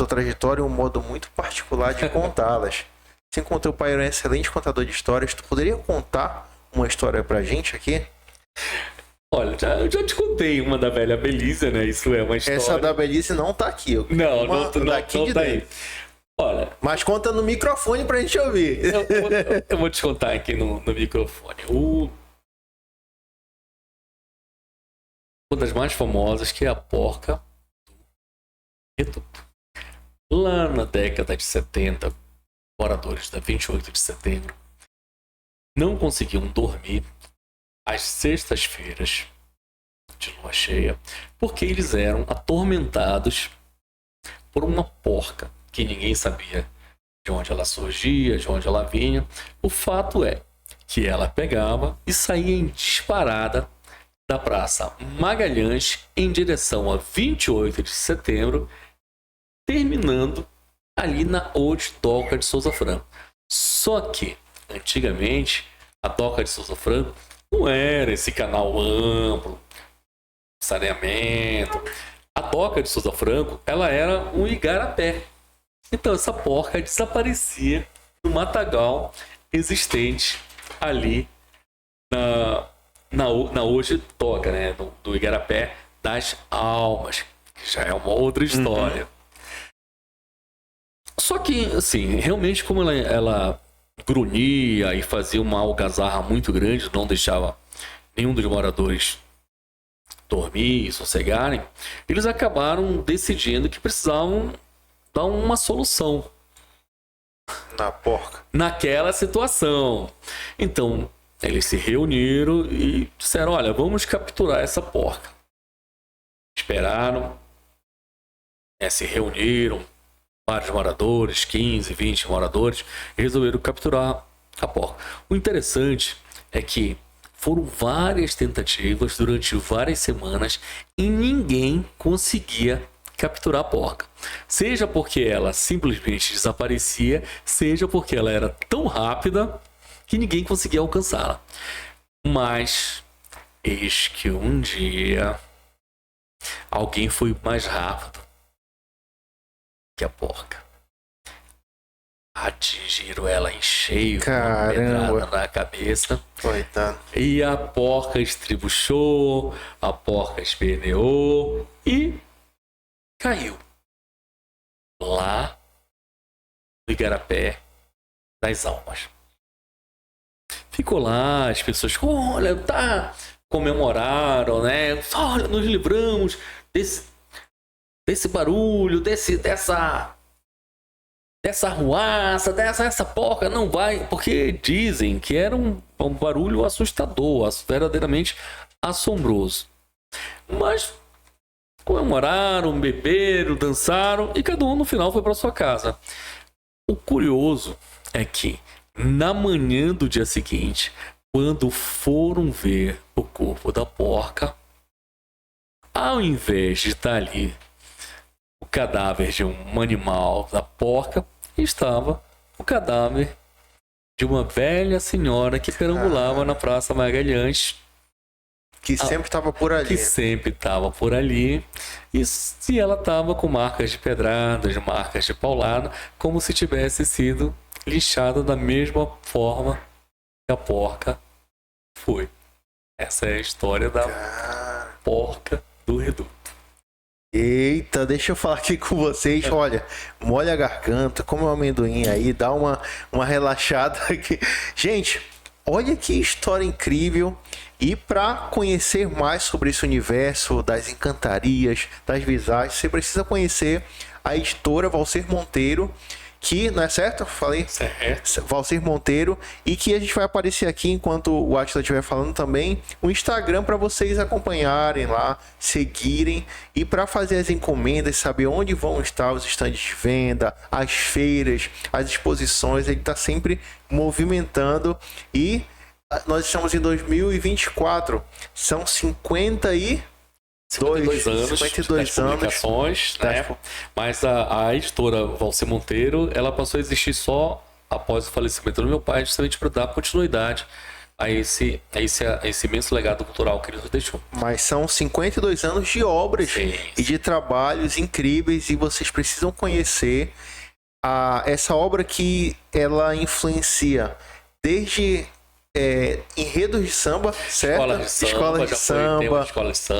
A: trajetória um modo muito particular de contá-las. Assim como teu pai era um excelente contador de histórias, tu poderia contar uma história pra gente aqui?
B: Olha, eu já te contei uma da velha Belisa, né? Isso é uma história.
A: Essa da Belize não tá aqui.
B: Não
A: daqui de
B: tá
A: dentro.
B: aí. Olha,
A: Mas conta no microfone pra gente ouvir.
B: eu vou te contar aqui no microfone. Uma das mais famosas, que é a porca do reduto. Lá na década de 70, moradores da 28 de setembro não conseguiam dormir às sextas-feiras de lua cheia, porque eles eram atormentados por uma porca que ninguém sabia de onde ela surgia, de onde ela vinha. O fato é que ela pegava e saía em disparada da Praça Magalhães em direção a 28 de setembro, terminando ali na Old Doca de Souza Franco. Só que, antigamente, a Doca de Souza Franco não era esse canal amplo, saneamento. A Doca de Souza Franco, ela era um igarapé. Então essa porca desaparecia no matagal existente ali na hoje Doca, né? Do igarapé das Almas, que já é uma outra história. Só que, assim, realmente como ela grunhia e fazia uma algazarra muito grande, não deixava nenhum dos moradores dormir e sossegarem, eles acabaram decidindo que precisavam dar uma solução
A: Na porca.
B: naquela situação. Então, eles se reuniram e disseram: olha, vamos capturar essa porca. Esperaram, se reuniram, vários moradores, 15, 20 moradores, e resolveram capturar a porca. O interessante é que foram várias tentativas durante várias semanas e ninguém conseguia capturar a porca. Seja porque ela simplesmente desaparecia, seja porque ela era tão rápida que ninguém conseguia alcançá-la. Mas eis que um dia alguém foi mais rápido que a porca. Atingiram ela em cheio,
A: Caramba.
B: pedrada na cabeça.
A: Coitado.
B: E a porca estribuchou, a porca esperneou e caiu lá no igarapé das Almas. Ficou lá, as pessoas, olha, tá, comemoraram, né? Olha, nos livramos desse barulho, dessa arruaça, essa porca não vai, porque dizem que era um barulho assustador, verdadeiramente assombroso. Mas comemoraram, beberam, dançaram e cada um no final foi para sua casa. O curioso é que na manhã do dia seguinte, quando foram ver o corpo da porca, ao invés de estar ali o cadáver de um animal da porca, estava o cadáver de uma velha senhora que perambulava na Praça Magalhães.
A: Que sempre estava por ali.
B: Que sempre estava por ali. E ela estava com marcas de pedradas, marcas de paulada, como se tivesse sido lixada da mesma forma que a porca foi. Essa é a história da porca do reduto.
A: Eita, deixa eu falar aqui com vocês. Olha, molha a garganta, come um amendoim aí, dá uma relaxada aqui. Gente, olha que história incrível. E para conhecer mais sobre esse universo das encantarias, das visagens, você precisa conhecer a editora Valcer Monteiro, que, não é certo? Falei?
B: Certo.
A: Valcer Monteiro, e que a gente vai aparecer aqui enquanto o Atila estiver falando também, o Instagram para vocês acompanharem lá, seguirem, e para fazer as encomendas, saber onde vão estar os estandes de venda, as feiras, as exposições. Ele está sempre movimentando e nós estamos em 2024. São 52
B: anos
A: 52
B: das publicações, né? Mas a editora Valci Monteiro, ela passou a existir só após o falecimento do meu pai, justamente para dar continuidade a esse imenso legado cultural que ele nos deixou.
A: Mas são 52 anos de obras
B: Sim.
A: e de trabalhos incríveis, e vocês precisam conhecer essa obra, que ela influencia desde enredos de samba, certo?
B: Escola de samba,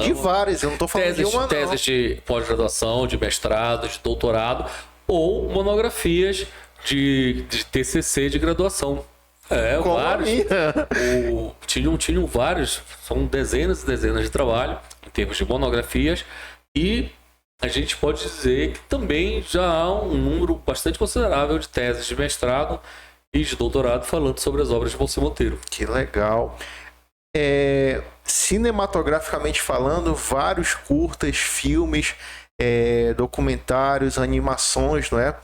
A: de várias, eu não estou falando de uma não.
B: Teses de pós-graduação, de mestrado, de doutorado, ou monografias de TCC de graduação.
A: Como
B: vários. Tinham vários, são dezenas e dezenas de trabalho em termos de monografias, e a gente pode dizer que também já há um número bastante considerável de teses de mestrado e de doutorado falando sobre as obras de Valci Monteiro.
A: Que legal. Cinematograficamente falando, vários curtas, filmes, documentários, animações, não é?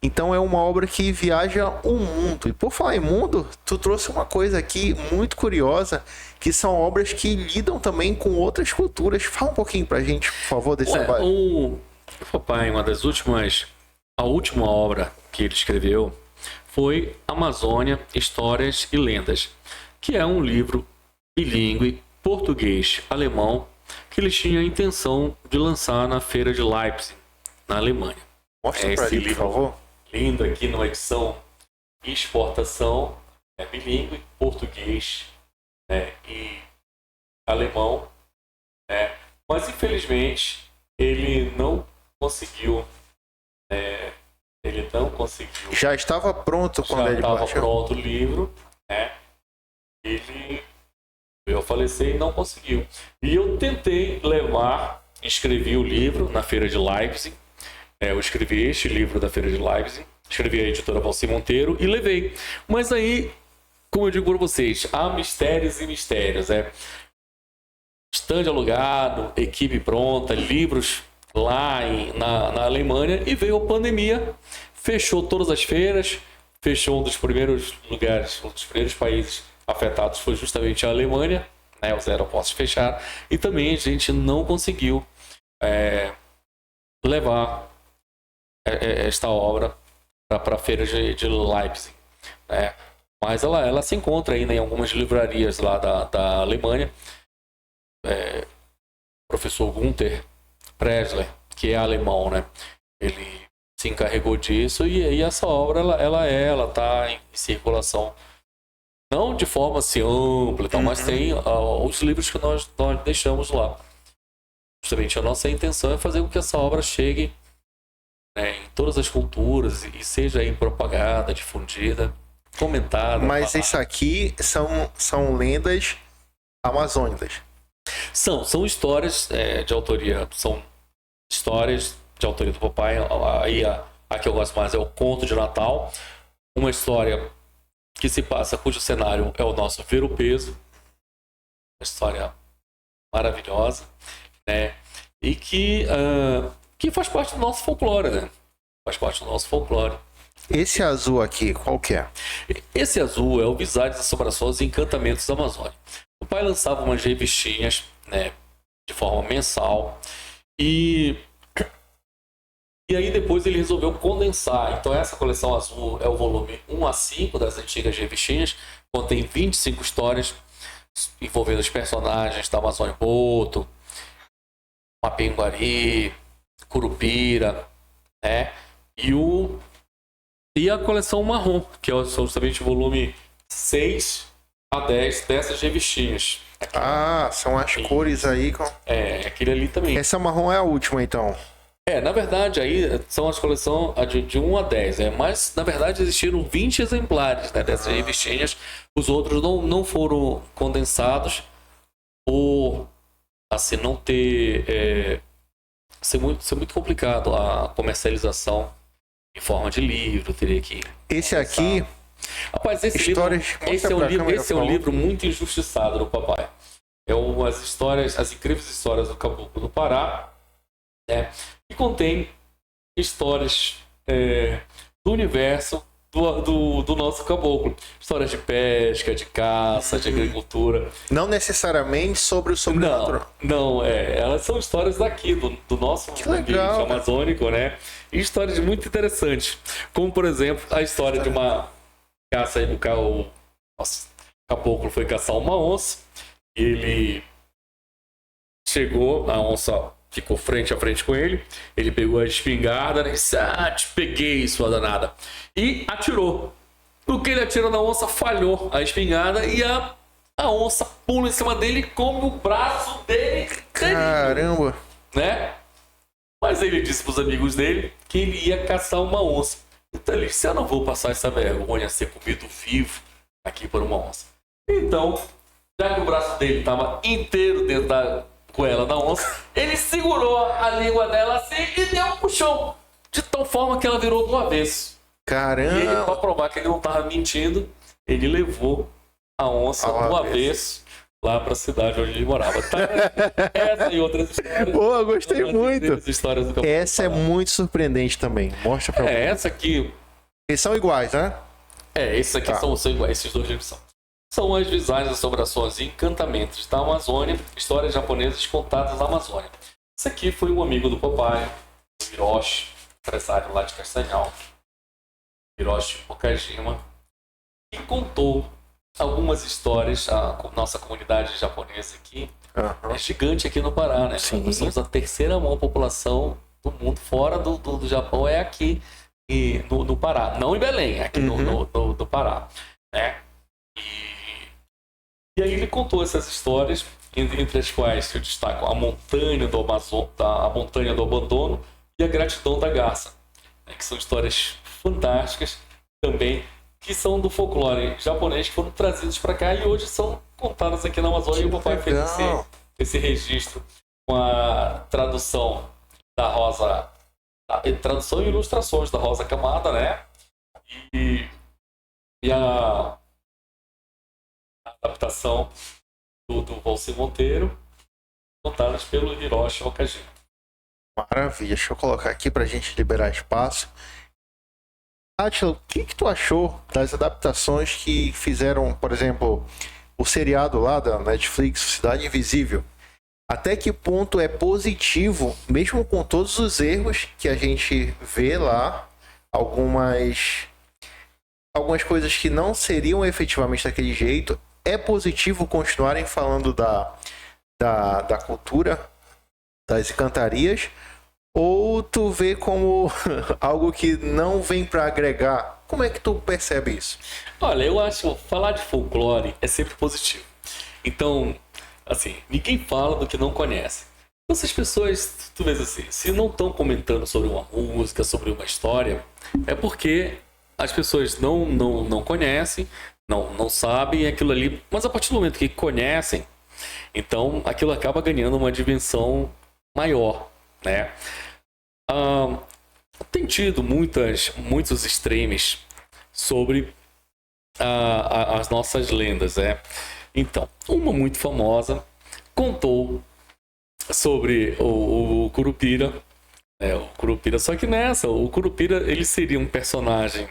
A: Então é uma obra que viaja o mundo. E por falar em mundo, tu trouxe uma coisa aqui muito curiosa, que são obras que lidam também com outras culturas. Fala um pouquinho pra gente, por favor, desse trabalho.
B: O papai, a última obra que ele escreveu foi Amazônia, Histórias e Lendas, que é um livro bilíngue, português-alemão, que ele tinha a intenção de lançar na Feira de Leipzig, na Alemanha.
A: Mostra pra
B: esse
A: mim,
B: livro,
A: por favor.
B: Lindo aqui numa edição exportação, bilíngue, português, e alemão, mas infelizmente ele não conseguiu.
A: Já estava pronto quando
B: Já
A: ele
B: estava
A: baixou.
B: pronto o livro, Ele veio a falecer e não conseguiu. E eu tentei escrevi o livro na Feira de Leipzig. Eu escrevi este livro da Feira de Leipzig, escrevi a editora Valci Monteiro e levei. Mas aí, como eu digo para vocês, há mistérios e mistérios. Stand alugado, equipe pronta, livros lá na Alemanha, e veio a pandemia, fechou todas as feiras, fechou um dos primeiros lugares, um dos primeiros países afetados foi justamente a Alemanha, os aeroportos fecharam, e também a gente não conseguiu levar esta obra para a feira de Leipzig, mas ela se encontra ainda em algumas livrarias lá da Alemanha. O professor Günther Presler, que é alemão, ele se encarregou disso, e essa obra ela está em circulação, não de forma assim ampla, mas tem os livros que nós deixamos lá. Justamente a nossa intenção é fazer com que essa obra chegue em todas as culturas e seja aí propagada, difundida, comentada.
A: Mas isso aqui são lendas amazônicas.
B: São histórias de autoria, são histórias de autoria do papai. Aí a que eu gosto mais é o Conto de Natal, uma história que se passa, cujo cenário é o nosso Ver o Peso, uma história maravilhosa, e que faz parte do nosso folclore, faz parte do nosso folclore.
A: Esse azul aqui, qual que é?
B: Esse azul é o Visagem, Assombrações e Encantamentos da Amazônia. O pai lançava umas revistinhas, de forma mensal, e aí depois ele resolveu condensar. Então essa coleção azul é o volume 1 a 5 das antigas revistinhas, contém 25 histórias envolvendo os personagens da Amazônia Boto, Mapinguari, Curupira, e a coleção marrom, que é justamente o volume 6 a 10 dessas revistinhas.
A: São as cores aí.
B: Aquele ali também.
A: Essa marrom é a última, então.
B: Na verdade, aí são as coleções de 1 a 10, mas na verdade existiram 20 exemplares dessas revistinhas. Os outros não foram condensados por assim não ter ser muito complicado a comercialização em forma de livro, teria que
A: esse aqui.
B: Rapaz, esse é um livro muito injustiçado do papai. As incríveis histórias do Caboclo do Pará, que contém histórias do universo do nosso caboclo. Histórias de pesca, de caça, de agricultura.
A: Não necessariamente sobre o sobrenatural.
B: Não, elas são histórias daqui, do nosso ambiente
A: legal,
B: amazônico, né? E histórias muito interessantes. Como, por exemplo, a história de uma caça aí do o caboclo foi caçar uma onça. Ele chegou, a onça ficou frente a frente com ele. Ele pegou a espingarda, né? E disse: te peguei, sua danada. E atirou. No que ele atirou na onça, falhou a espingarda e a onça pula em cima dele e come o braço dele.
A: Caramba!
B: Né? Mas ele disse para os amigos dele que ele ia caçar uma onça. Então ele disse: eu não vou passar essa vergonha de ser comido vivo aqui por uma onça. Então, já que o braço dele estava inteiro dentro da goela da onça, ele segurou a língua dela assim e deu um puxão. De tal forma que ela virou do avesso.
A: Caramba!
B: E ele, para provar que ele não estava mentindo, ele levou a onça do avesso lá para a cidade onde ele morava. Tá? Essa e outras histórias.
A: Pô, gostei muito.
B: Histórias do
A: essa é muito surpreendente também. Mostra pra mim.
B: Essa aqui.
A: Eles são iguais, né?
B: Esses aqui são iguais, esses dois livros são. São as visões, assombrações e encantamentos da Amazônia, histórias japonesas contadas na Amazônia. Esse aqui foi um amigo do papai, o Hiroshi, empresário lá de Castanhal, Hiroshi Okajima, que contou algumas histórias. A nossa comunidade japonesa aqui é gigante aqui no Pará, né?
A: Sim.
B: Nós somos a terceira maior população do mundo, fora do Japão, é aqui no Pará. Não em Belém, aqui no Pará, né? E aí ele contou essas histórias, entre as quais eu destaco a montanha do a montanha do abandono e a gratidão da garça, né? Que são histórias fantásticas também, que são do folclore japonês, que foram trazidos para cá e hoje são contadas aqui na Amazônia. E o papai fez esse registro com a tradução da Rosa, tradução e ilustrações da Rosa Camada, né? E a adaptação do Valci Monteiro, contadas pelo Hiroshi Okajima.
A: Maravilha, deixa eu colocar aqui pra gente liberar espaço. Átila, o que tu achou das adaptações que fizeram, por exemplo, o seriado lá da Netflix, Cidade Invisível? Até que ponto é positivo, mesmo com todos os erros que a gente vê lá, algumas coisas que não seriam efetivamente daquele jeito, é positivo continuarem falando da cultura, das encantarias, ou tu vê como algo que não vem para agregar? Como é que tu percebe isso?
B: Olha, eu acho que falar de folclore é sempre positivo. Então, assim, ninguém fala do que não conhece. Então, se as pessoas, tu vês assim, se não estão comentando sobre uma música, sobre uma história, é porque as pessoas não conhecem, não sabem aquilo ali. Mas a partir do momento que conhecem, então aquilo acaba ganhando uma dimensão maior, né? Tem tido muitos streams sobre as nossas lendas, né? Então, uma muito famosa contou sobre o Curupira, o Curupira. Só que o Curupira, ele seria um personagem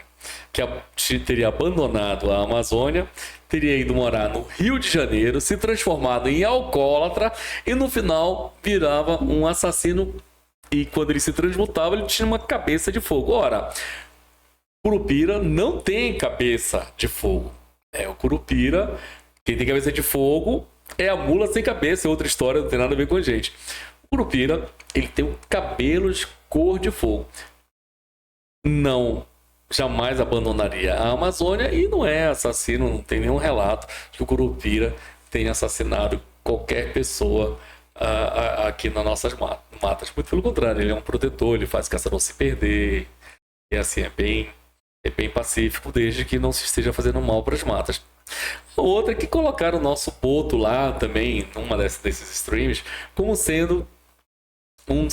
B: que teria abandonado a Amazônia, teria ido morar no Rio de Janeiro, se transformado em alcoólatra e no final virava um assassino. E quando ele se transmutava, ele tinha uma cabeça de fogo. Ora, Curupira não tem cabeça de fogo. O Curupira, quem tem cabeça de fogo é a mula sem cabeça, é outra história, não tem nada a ver com a gente. O Curupira, ele tem um cabelo de cor de fogo. Não, jamais abandonaria a Amazônia e não é assassino, não tem nenhum relato que o Curupira tenha assassinado qualquer pessoa aqui nas nossas matas. Muito pelo contrário, ele é um protetor, ele faz caçador se perder. E assim, é bem pacífico, desde que não se esteja fazendo mal para as matas. Outra é que colocaram o nosso Boto lá também, numa desses streams, como sendo um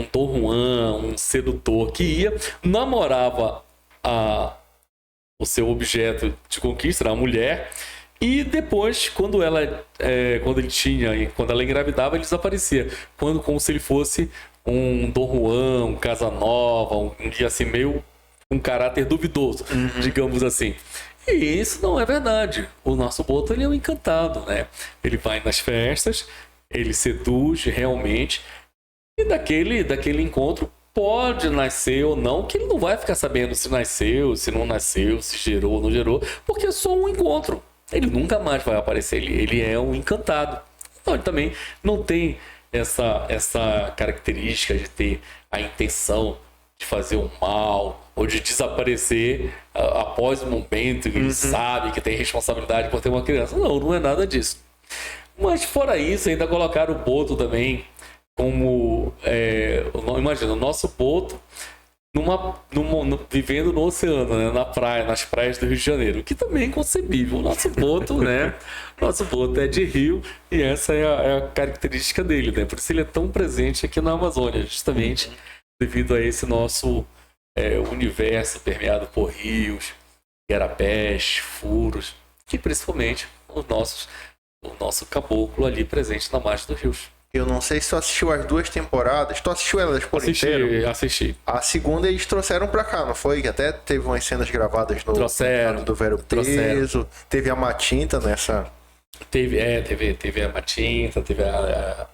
B: Dom Juan, um sedutor que namorava o seu objeto de conquista, a mulher. E depois, quando ela engravidava, ele desaparecia. Como se ele fosse um Dom Juan, um Casanova, um guia assim meio um caráter duvidoso, digamos assim. E isso não é verdade. O nosso Boto, ele é um encantado, né? Ele vai nas festas, ele seduz realmente, e daquele encontro pode nascer ou não, que ele não vai ficar sabendo se nasceu, se não nasceu, se gerou ou não gerou, porque é só um encontro. Ele nunca mais vai aparecer ali. Ele é um encantado. Então ele também não tem essa característica de ter a intenção de fazer o mal ou de desaparecer após o momento que ele sabe que tem responsabilidade por ter uma criança. Não, não é nada disso. Mas fora isso, ainda colocaram o Boto também como... imagina, o nosso Boto vivendo no oceano, né? Na praia, nas praias do Rio de Janeiro, que também é inconcebível. O nosso Boto, né? Nosso Boto é de rio e essa é a característica dele, né? Por isso ele é tão presente aqui na Amazônia, justamente devido a esse nosso universo permeado por rios, igarapés, furos, e principalmente o nosso caboclo ali presente na margem dos rios.
A: Eu não sei se tu assistiu as 2 temporadas. Tu assistiu elas por inteiro?
B: Assisti.
A: A segunda eles trouxeram pra cá, não foi? Que até teve umas cenas gravadas no do Vero Peso. Teve a Matinta nessa...
B: Teve a Matinta, teve a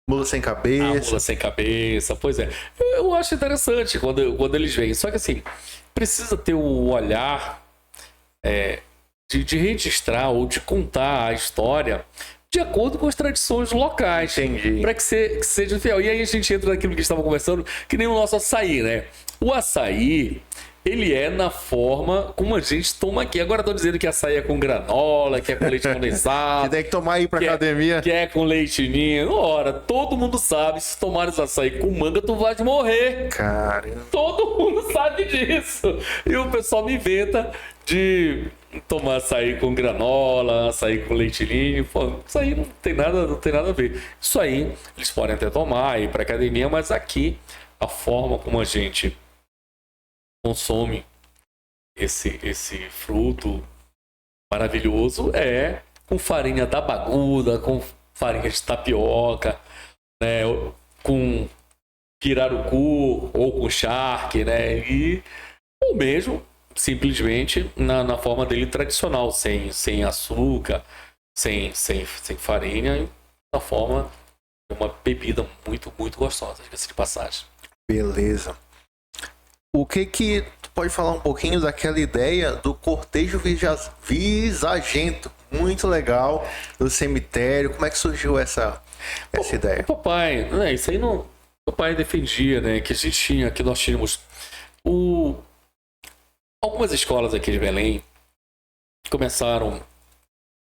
A: Mula Sem Cabeça.
B: A Mula Sem Cabeça, pois é. Eu acho interessante quando eles vêm. Só que assim, precisa ter o olhar de registrar ou de contar a história de acordo com as tradições locais.
A: Entendi.
B: Para que seja fiel. E aí a gente entra naquilo que estava conversando, que nem o nosso açaí, né? O açaí, ele é na forma como a gente toma aqui. Agora estão dizendo que açaí é com granola, que é com leite condensado.
A: Que tem que tomar aí pra academia.
B: Que é com leite ninho. Ora, todo mundo sabe, se tomares açaí com manga, tu vais morrer.
A: Caramba.
B: Todo mundo sabe disso. E o pessoal me inventa de tomar açaí com granola, açaí com leite ninho. Pô, isso aí não tem nada a ver. Isso aí eles podem até tomar, ir pra academia, mas aqui a forma como a gente consome esse fruto maravilhoso é com farinha da baguda, com farinha de tapioca, né, com pirarucu ou com charque, né, ou mesmo simplesmente na forma dele tradicional, sem açúcar, sem farinha, na forma de uma bebida muito, muito gostosa, diga-se de passagem.
A: Beleza. O que tu pode falar um pouquinho daquela ideia do cortejo visagento? Muito legal, do cemitério. Como é que surgiu essa ideia?
B: O papai, né, isso aí não... O papai defendia, né, que nós tínhamos algumas escolas aqui de Belém começaram,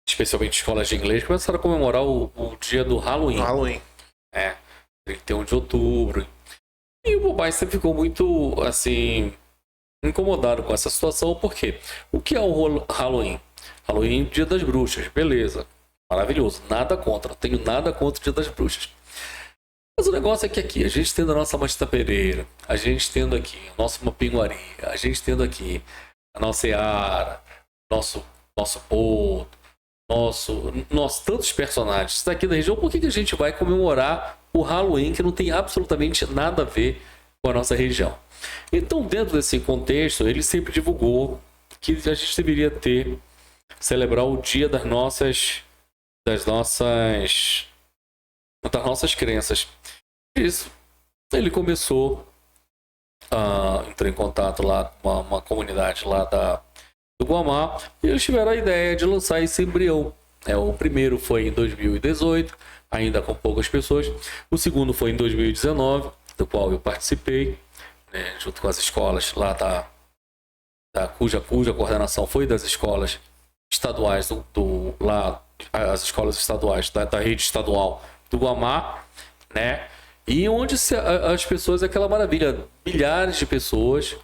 B: especialmente escolas de inglês, começaram a comemorar o dia do Halloween.
A: Halloween.
B: 31 de outubro. E o papai sempre ficou muito, assim, incomodado com essa situação, porque o que é o Halloween? Halloween, Dia das Bruxas, beleza, maravilhoso, nada contra, não tenho nada contra o Dia das Bruxas. Mas o negócio é que aqui, a gente tendo a nossa Matita Pereira, a gente tendo aqui a nossa Mapinguari, a gente tendo aqui a nossa Eara, nosso Boto, tantos personagens daqui da região, por que a gente vai comemorar o Halloween que não tem absolutamente nada a ver com a nossa região? Então, dentro desse contexto, ele sempre divulgou que a gente deveria celebrar o dia das nossas crenças. Isso, ele começou a entrar em contato lá com uma comunidade lá do Guamá, e eles tiveram a ideia de lançar esse embrião. O primeiro foi em 2018, ainda com poucas pessoas. O segundo foi em 2019, do qual eu participei, né, junto com as escolas lá cuja coordenação foi das escolas estaduais as escolas estaduais da rede estadual do Guamá, né? E onde as pessoas, aquela maravilha, milhares de pessoas,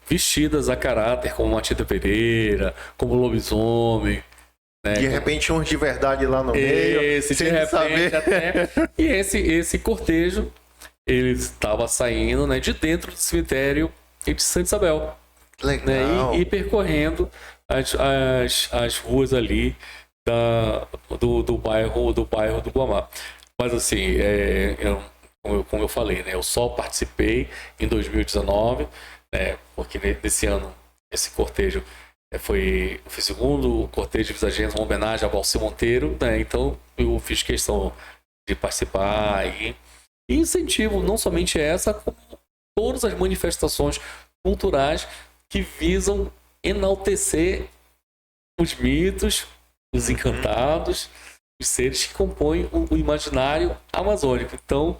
B: vestidas a caráter, como Matita Pereira, como lobisomem, né?
A: De repente uns de verdade lá no meio,
B: sem saber. E esse cortejo, ele estava saindo, né, de dentro do cemitério de Santa Isabel.
A: Legal.
B: Né, e percorrendo as ruas ali do bairro do Guamá. Mas assim, como eu falei, né? Eu só participei em 2019, né? Porque nesse ano, esse cortejo foi o segundo cortejo de Visagenses, uma homenagem a Valci Monteiro, né? Então eu fiz questão de participar e incentivo não somente essa, como todas as manifestações culturais que visam enaltecer os mitos, os encantados, os seres que compõem o imaginário amazônico. Então,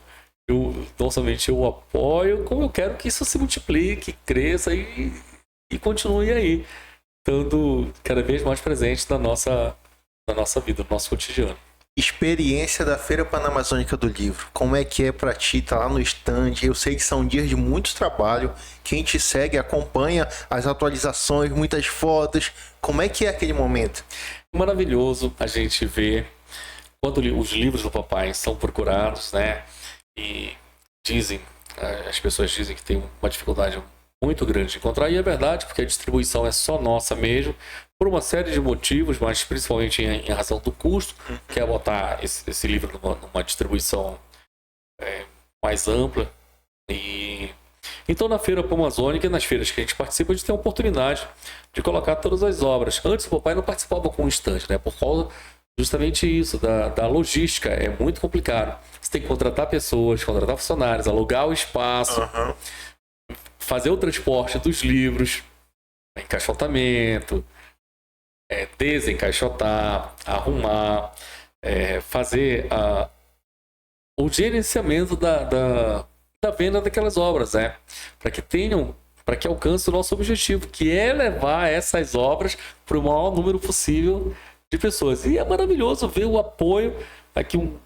B: não somente eu apoio, como eu quero que isso se multiplique, cresça e continue aí, estando cada vez mais presente na nossa vida, no nosso cotidiano.
A: Experiência da Feira Panamazônica do Livro. Como é que é pra ti estar lá no stand? Eu sei que são dias de muito trabalho. Quem te segue acompanha as atualizações, muitas fotos. Como é que é aquele momento?
B: Maravilhoso a gente ver quando os livros do papai são procurados, né? E as pessoas dizem que tem uma dificuldade muito grande de encontrar, e é verdade, porque a distribuição é só nossa mesmo, por uma série de motivos, mas principalmente em razão do custo, que é botar esse livro numa distribuição mais ampla. E então, na Feira Panamazônica, nas feiras que a gente participa, a gente tem a oportunidade de colocar todas as obras. Antes o papai não participava com o stand, né? Por causa justamente isso, da logística, é muito complicado. Você tem que contratar pessoas, contratar funcionários, alugar o espaço, fazer o transporte dos livros, encaixotamento, desencaixotar, arrumar, fazer o gerenciamento da venda daquelas obras, para que alcance o nosso objetivo, que é levar essas obras para o maior número possível de pessoas. E é maravilhoso ver o apoio. Aqui um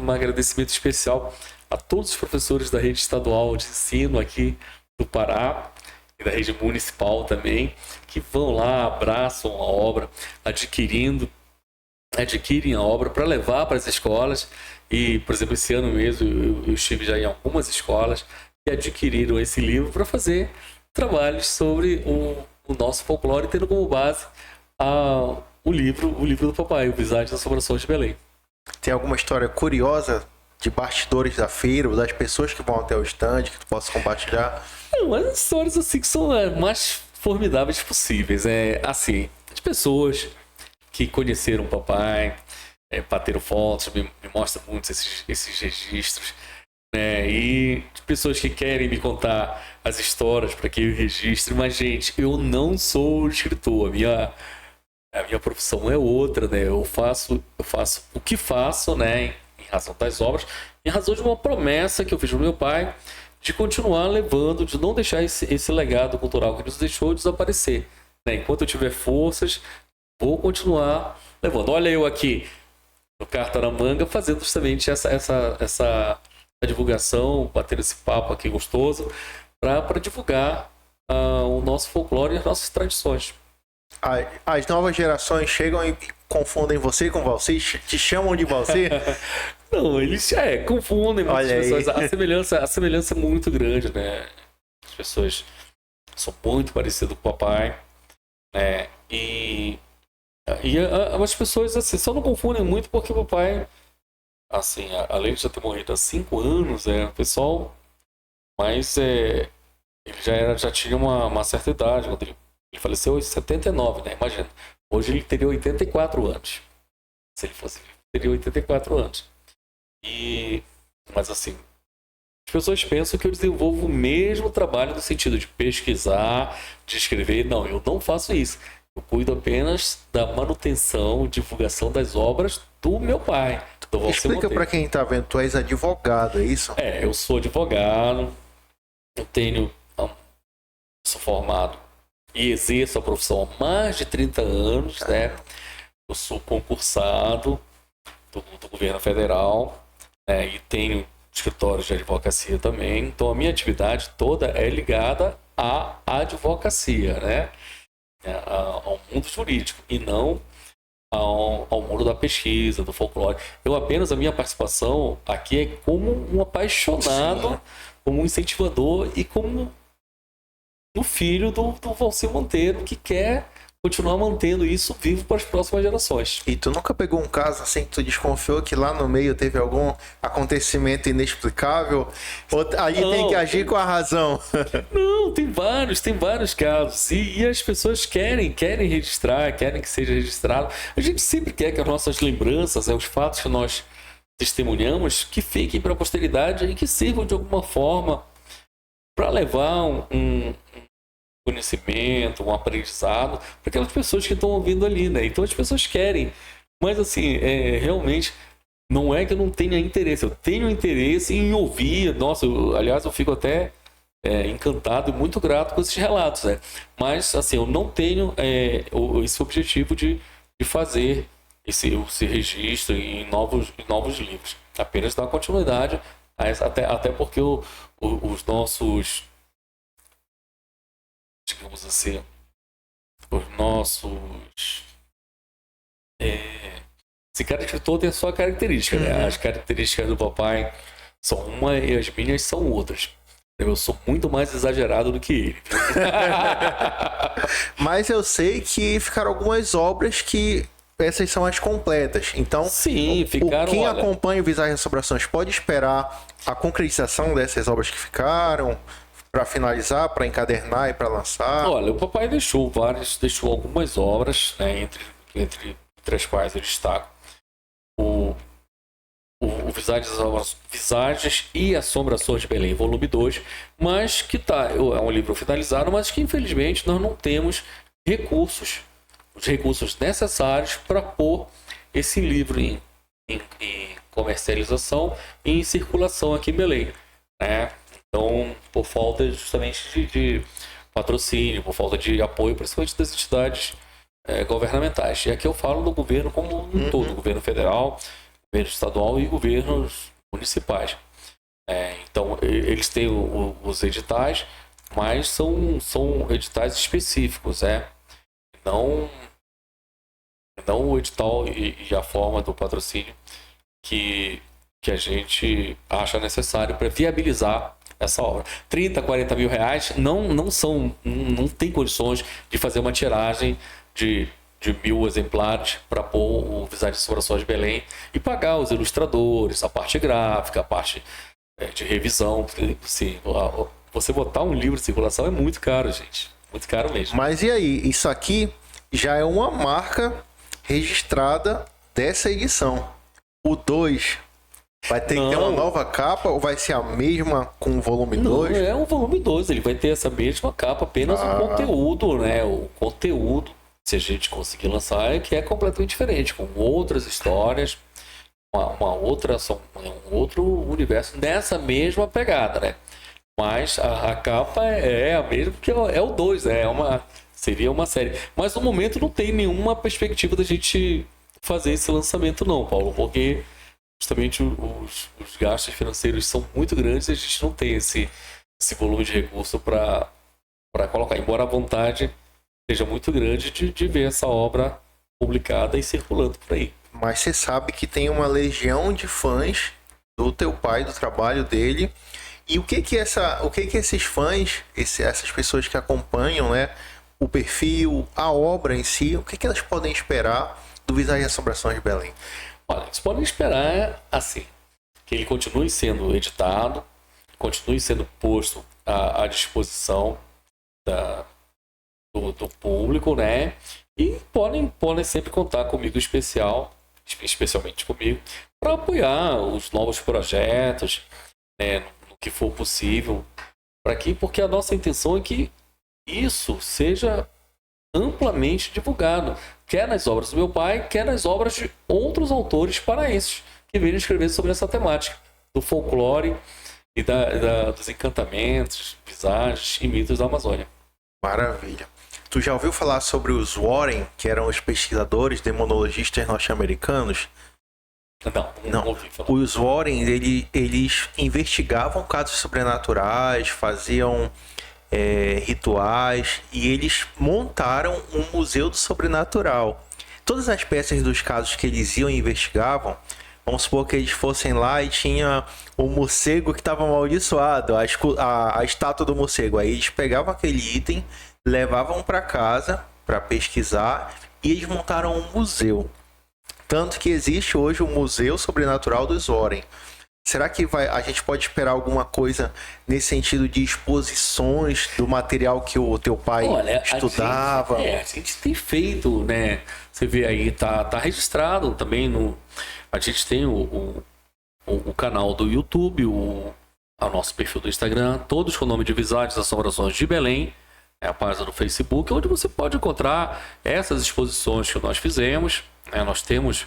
B: agradecimento especial a todos os professores da rede estadual de ensino aqui do Pará e da rede municipal também, que vão lá, abraçam a obra, adquirem a obra para levar para as escolas. E, por exemplo, esse ano mesmo eu estive já em algumas escolas que adquiriram esse livro para fazer trabalhos sobre o nosso folclore, tendo como base o livro do papai, o Visagem das Assombrações de Belém.
A: Tem alguma história curiosa de bastidores da feira, ou das pessoas que vão até o stand, que tu possa compartilhar?
B: Umas histórias assim que são mais formidáveis possíveis. Assim, as pessoas que conheceram o papai, bateram fotos, me mostram muito esses registros, né? E pessoas que querem me contar as histórias para que eu registre. Mas, gente, eu não sou escritor. A minha profissão é outra, né? Eu faço o que faço, né? Em razão das obras, em razão de uma promessa que eu fiz pro meu pai de continuar levando, de não deixar esse legado cultural que nos deixou desaparecer, né? Enquanto eu tiver forças, vou continuar levando. Olha eu aqui no Carta na Manga fazendo justamente essa divulgação, batendo esse papo aqui gostoso para divulgar o nosso folclore e as nossas tradições.
A: As novas gerações chegam e confundem você com Valci? Te chamam de Valci?
B: Não, eles confundem muitas pessoas. A semelhança é muito grande, né? As pessoas são muito parecidas com o papai, né? E as pessoas assim, só não confundem muito porque o papai, assim, além de já ter morrido há 5 anos, o pessoal, mas ele já tinha uma certa idade quando ele faleceu em 79, né? Imagina. Hoje ele teria 84 anos. Se ele fosse vivo, teria 84 anos. Mas assim, as pessoas pensam que eu desenvolvo o mesmo trabalho no sentido de pesquisar, de escrever. Não, eu não faço isso. Eu cuido apenas da manutenção, divulgação das obras do meu pai.
A: Explica para quem está vendo, tu és advogado, é isso?
B: Eu sou advogado, sou formado e exerço a profissão há mais de 30 anos, né? Eu sou concursado do governo federal, né? E tenho escritórios de advocacia também. Então a minha atividade toda é ligada à advocacia, né? Ao mundo jurídico e não ao mundo da pesquisa, do folclore. A minha participação aqui é como um apaixonado, sim, como um incentivador e como o filho do Valci Monteiro, que quer continuar mantendo isso vivo para as próximas gerações.
A: E tu nunca pegou um caso assim que tu desconfiou que lá no meio teve algum acontecimento inexplicável? Ou ali tem que agir com a razão?
B: Não, tem vários casos. E as pessoas querem registrar, querem que seja registrado. A gente sempre quer que as nossas lembranças, os fatos que nós testemunhamos, que fiquem para a posteridade e que sirvam de alguma forma para levar um conhecimento, um aprendizado para aquelas pessoas que estão ouvindo ali, né? Então as pessoas querem, mas assim, realmente não é que eu não tenha interesse, eu tenho interesse em ouvir. Nossa, aliás, eu fico até encantado e muito grato com esses relatos, né? Mas assim, eu não tenho esse objetivo de fazer esse registro em novos livros, apenas dar continuidade, até porque os nossos, digamos assim, esse cara escritor tem a sua característica, né? As características do papai são uma e as minhas são outras. Eu sou muito mais exagerado do que ele.
A: Mas eu sei que ficaram algumas obras que essas são as completas. Então,
B: sim, ficaram,
A: quem acompanha o Visagem e Assombrações pode esperar a concretização dessas obras que ficaram para finalizar, para encadernar e para lançar?
B: Olha, o papai deixou algumas obras, né, entre as quais eu destaco o Visagens e Assombrações de Belém, volume 2, mas que é um livro finalizado, mas que infelizmente nós não temos os recursos necessários para pôr esse livro em comercialização e em circulação aqui em Belém, né? Então, por falta justamente de patrocínio, por falta de apoio, principalmente das entidades governamentais. E aqui eu falo do governo como um todo, governo federal, governo estadual e governos municipais. Então, eles têm os editais, mas são editais específicos, não o edital e a forma do patrocínio que a gente acha necessário para viabilizar essa obra. 30, 40 mil reais não tem condições de fazer uma tiragem de 1.000 exemplares para pôr o Visagens e Assombrações de Belém e pagar os ilustradores, a parte gráfica, a parte de revisão. Sim, você botar um livro de circulação é muito caro, gente. Muito caro mesmo.
A: Mas e aí? Isso aqui já é uma marca registrada dessa edição. O 2 vai ter que ter uma nova capa ou vai ser a mesma com o volume 2?
B: Não, é um volume 2. Ele vai ter essa mesma capa, apenas o conteúdo, né? O conteúdo, se a gente conseguir lançar, que é completamente diferente, com outras histórias, um outro universo nessa mesma pegada, né? Mas a capa é a mesma, porque é o 2, né? Seria uma série. Mas no momento não tem nenhuma perspectiva da gente fazer esse lançamento não, Paulo, porque justamente os gastos financeiros são muito grandes e a gente não tem esse volume de recurso para colocar, embora a vontade seja muito grande de ver essa obra publicada e circulando por aí.
A: Mas você sabe que tem uma legião de fãs do teu pai, do trabalho dele. E o que esses fãs, essas pessoas que acompanham, né, o perfil, a obra em si, o que elas podem esperar do Visagens e Assombrações de Belém?
B: Olha, eles podem esperar assim, que ele continue sendo editado, continue sendo posto à disposição do público, né? E podem sempre contar comigo especialmente comigo, para apoiar os novos projetos, né, no que for possível, porque a nossa intenção é que isso seja amplamente divulgado, quer nas obras do meu pai, quer nas obras de outros autores paraenses que venham escrever sobre essa temática do folclore e dos encantamentos, visagens e mitos da Amazônia.
A: Maravilha. Tu já ouviu falar sobre os Warren, que eram os pesquisadores demonologistas norte-americanos?
B: Não ouvi falar.
A: Os Warren, eles investigavam casos sobrenaturais, faziam rituais, e eles montaram um museu do sobrenatural. Todas as peças dos casos que eles iam e investigavam, vamos supor que eles fossem lá e tinha o morcego que estava amaldiçoado, a estátua do morcego. Aí eles pegavam aquele item, levavam para casa para pesquisar e eles montaram um museu. Tanto que existe hoje o Museu Sobrenatural dos Warren. Será que a gente pode esperar alguma coisa nesse sentido de exposições do material que o teu pai estudava?
B: A gente tem feito, né? Você vê aí, tá registrado também a gente tem o canal do YouTube, o nosso perfil do Instagram, todos com o nome de Visagens Assombrações de Belém, a página do Facebook, onde você pode encontrar essas exposições que nós fizemos. Nós temos,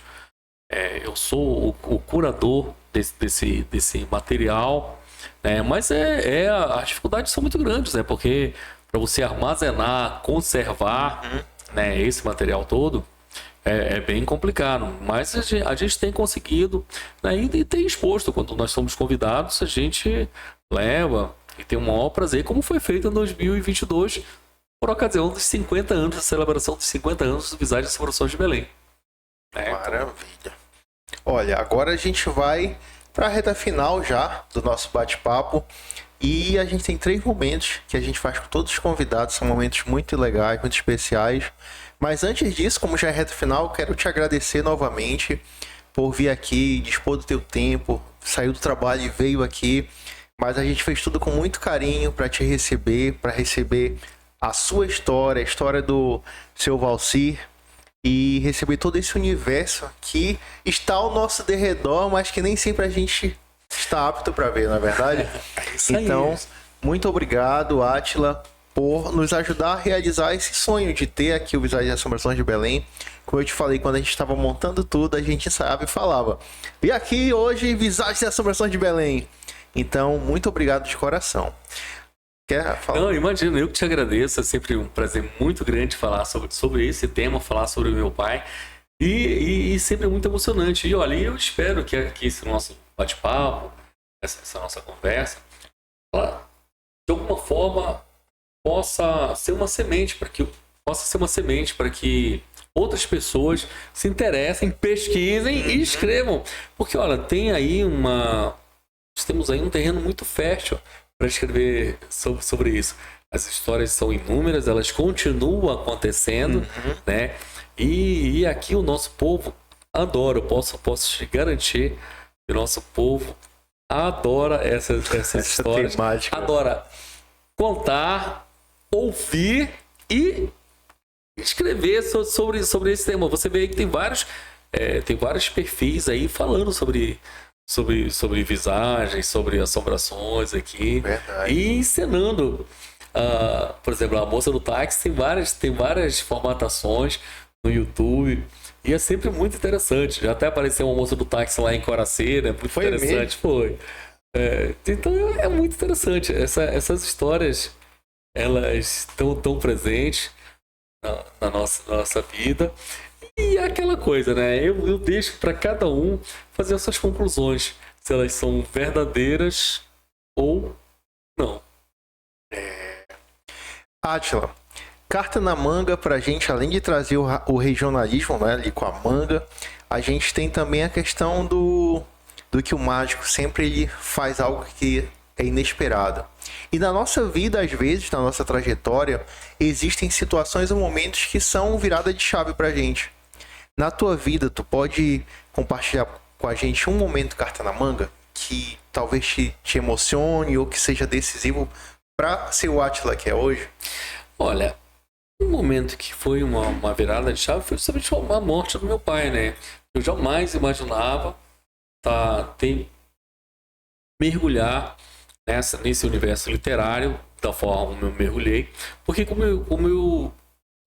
B: eu sou o curador desse material, né? Mas as dificuldades são muito grandes, né? Porque para você armazenar, conservar, né, esse material todo é bem complicado. Mas a gente tem conseguido, né, e tem exposto. Quando nós somos convidados, a gente leva e tem o maior prazer, como foi feito em 2022, por ocasião dos 50 anos, da celebração dos 50 anos do Visagens Assombrações de Belém.
A: Maravilha. Olha, agora a gente vai para a reta final já do nosso bate-papo e a gente tem 3 momentos que a gente faz com todos os convidados, são momentos muito legais, muito especiais. Mas antes disso, como já é reta final, quero te agradecer novamente por vir aqui, dispor do teu tempo, saiu do trabalho e veio aqui, mas a gente fez tudo com muito carinho para te receber, para receber a sua história, a história do seu Valcir, e receber todo esse universo que está ao nosso derredor, mas que nem sempre a gente está apto para ver, não é verdade? Então, muito obrigado, Átila, por nos ajudar a realizar esse sonho de ter aqui o Visagens e Assombrações de Belém. Como eu te falei, quando a gente estava montando tudo, a gente ensaiava e falava: e aqui hoje, Visagens e Assombrações de Belém. Então, muito obrigado de coração. Quer falar?
B: Não, imagina, eu que te agradeço, é sempre um prazer muito grande falar sobre esse tema, falar sobre o meu pai, e sempre é muito emocionante. E olha, eu espero que esse nosso bate-papo, essa nossa conversa, ela, de alguma forma possa ser uma semente para que outras pessoas se interessem, pesquisem e escrevam, porque olha, nós temos aí um terreno muito fértil para escrever sobre isso. As histórias são inúmeras, elas continuam acontecendo, né? E aqui o nosso povo adora, eu posso te garantir que o nosso povo adora essas histórias,
A: temática.
B: Adora contar, ouvir e escrever sobre esse tema. Você vê aí que tem vários perfis aí falando sobre visagens, sobre assombrações aqui.
A: Verdade.
B: E encenando. Por exemplo, a moça do táxi tem várias formatações no YouTube. E é sempre muito interessante. Já até apareceu uma moça do táxi lá em Coraceira. Muito
A: Foi
B: interessante.
A: mesmo?
B: Foi. Então é muito interessante. Essas histórias, elas estão tão presentes na nossa vida. E é aquela coisa, né? Eu deixo para cada um fazer as suas conclusões, se elas são verdadeiras ou não.
A: Átila, carta na manga pra gente, além de trazer o regionalismo, né, ali com a manga, a gente tem também a questão do que o mágico sempre ele faz algo que é inesperado. E na nossa vida, às vezes, na nossa trajetória, existem situações ou momentos que são virada de chave pra gente. Na tua vida, tu pode compartilhar com a gente um momento carta na manga que talvez te emocione ou que seja decisivo para ser o Átila que é hoje?
B: Olha, um momento que foi uma virada de chave foi justamente a morte do meu pai, né? Eu jamais imaginava mergulhar nesse universo literário da forma como eu mergulhei, porque como eu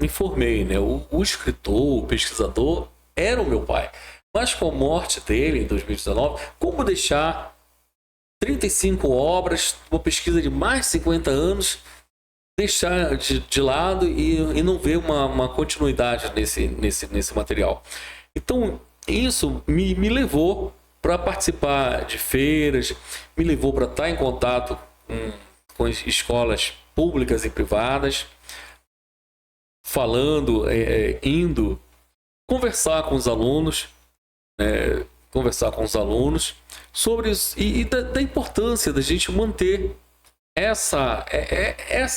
B: me formei, né? O escritor, o pesquisador era o meu pai. Mas com a morte dele em 2019, como deixar 35 obras, uma pesquisa de mais de 50 anos, deixar de lado e não ver uma continuidade nesse material. Então, isso me levou para participar de feiras, me levou para estar em contato com escolas públicas e privadas, falando, indo conversar com os alunos, sobre isso e da importância da gente manter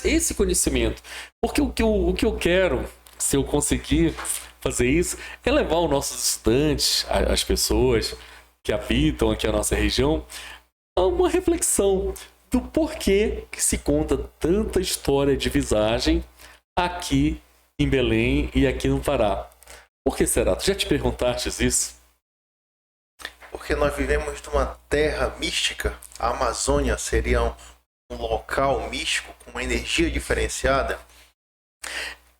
B: esse conhecimento. Porque o que eu quero, se eu conseguir fazer isso, é levar os nossos estudantes, as pessoas que habitam aqui a nossa região, a uma reflexão do porquê que se conta tanta história de visagem aqui em Belém e aqui no Pará. Por que será? Tu já te perguntaste isso?
A: Porque nós vivemos numa terra mística. A Amazônia seria um local místico com uma energia diferenciada.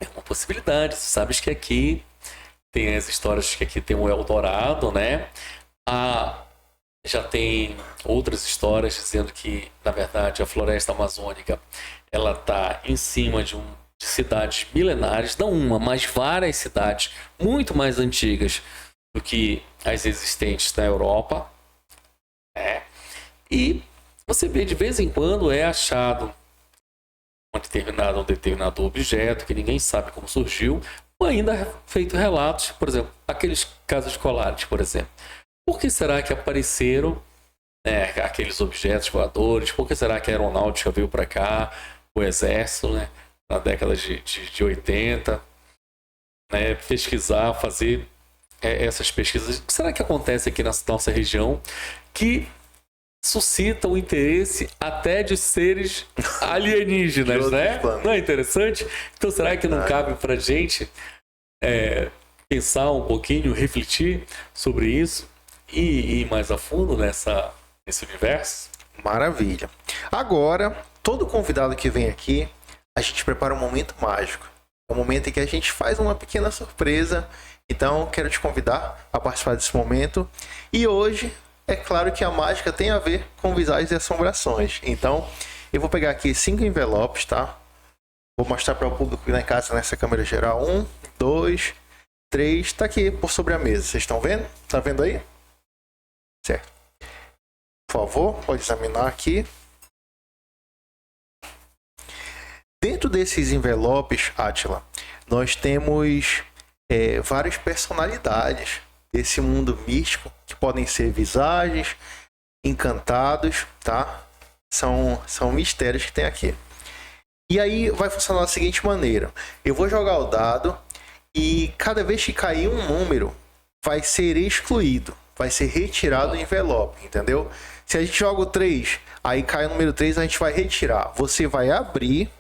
B: É uma possibilidade. Tu sabes que aqui tem as histórias que aqui tem o Eldorado, né? Já tem outras histórias dizendo que, na verdade, a floresta amazônica ela está em cima de cidades milenares, não uma, mas várias cidades muito mais antigas do que as existentes na Europa. E você vê de vez em quando é achado um determinado objeto que ninguém sabe como surgiu, ou ainda é feito relatos, por exemplo, aqueles casos escolares, por exemplo. Por que será que apareceram aqueles objetos voadores? Por que será que a aeronáutica veio para cá, o exército, né, na década de 80, né, pesquisar, fazer essas pesquisas? O que será que acontece aqui na nossa região que suscita o interesse até de seres alienígenas, né? Não é interessante? Então será que não cabe para gente pensar um pouquinho, refletir sobre isso e ir mais a fundo nesse universo?
A: Maravilha. Agora, todo convidado que vem aqui, a gente prepara um momento mágico. É um momento em que a gente faz uma pequena surpresa. Então, quero te convidar a participar desse momento. E hoje, é claro que a mágica tem a ver com visagens e assombrações. Então, eu vou pegar aqui 5 envelopes, tá? Vou mostrar para o público lá em casa nessa câmera geral. 1, 2, 3. Tá aqui por sobre a mesa. Vocês estão vendo? Tá vendo aí? Certo. Por favor, pode examinar aqui. Dentro desses envelopes, Átila, nós temos várias personalidades desse mundo místico, que podem ser visagens, encantados, tá? São mistérios que tem aqui. E aí vai funcionar da seguinte maneira. Eu vou jogar o dado e cada vez que cair um número, vai ser excluído. Vai ser retirado do envelope, entendeu? Se a gente joga o 3, aí cai o número 3, a gente vai retirar. Você vai abrir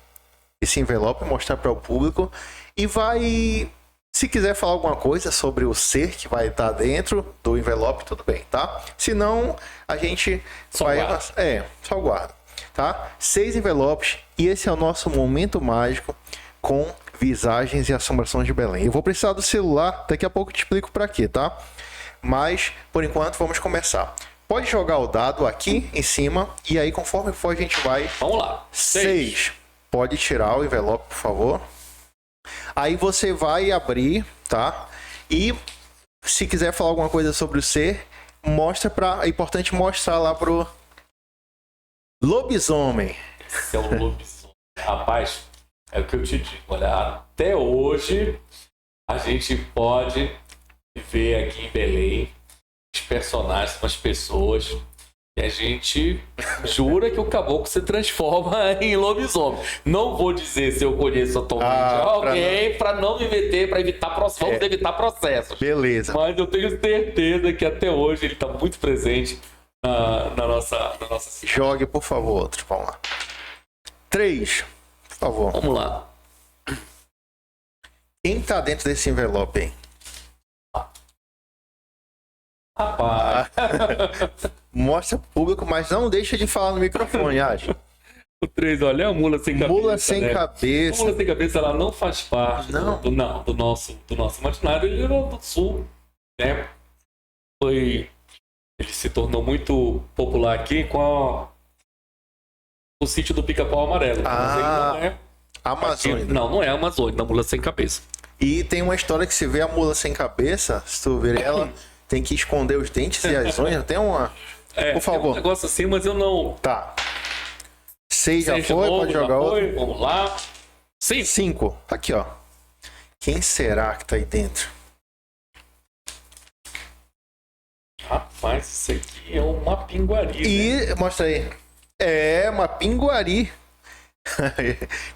A: esse envelope, mostrar para o público e vai... Se quiser falar alguma coisa sobre o ser que vai estar dentro do envelope, tudo bem, tá? Se não, a gente
B: só
A: vai...
B: guarda.
A: Só guarda, tá? 6 envelopes e esse é o nosso momento mágico com visagens e assombrações de Belém. Eu vou precisar do celular, daqui a pouco eu te explico para quê, tá? Mas, por enquanto, vamos começar. Pode jogar o dado aqui em cima e aí, conforme for, a gente vai...
B: Vamos lá.
A: 6. Pode tirar o envelope, por favor. Aí você vai abrir, tá? E se quiser falar alguma coisa sobre o ser, mostra pra... É importante mostrar lá pro lobisomem.
B: Esse é o lobisomem. Rapaz, é o que eu te digo. Olha, até hoje a gente pode ver aqui em Belém os personagens, as pessoas, e a gente jura que o caboclo se transforma em lobisomem. Não vou dizer se eu conheço atualmente alguém para não me meter, para evitar processos. Vamos evitar processos.
A: Beleza.
B: Mas eu tenho certeza que até hoje ele está muito presente na nossa cidade.
A: Jogue, por favor, outro. Vamos lá. 3, por favor.
B: Vamos lá.
A: Quem tá dentro desse envelope, hein?
B: Rapaz.
A: Mostra pro público, mas não deixa de falar no microfone, acho.
B: O 3, olha, é a mula sem cabeça.
A: Mula sem cabeça.
B: A mula sem cabeça, ela não faz parte do nosso imaginário. Ele era do sul, né? Ele se tornou muito popular aqui com o sítio do Pica-Pau Amarelo. Mas ele não é
A: Amazônia.
B: Não é a Amazônia, da mula sem cabeça.
A: E tem uma história que se vê a mula sem cabeça, se tu ver ela, tem que esconder os dentes e as unhas. Tem uma... Por favor.
B: Tem um negócio assim, mas eu não...
A: Tá. 6 já foi, pode jogar outro.
B: Vamos lá.
A: 5. Aqui, ó. Quem será que tá aí dentro?
B: Rapaz, isso aqui é uma pinguari.
A: E, né? Mostra aí. É uma pinguari.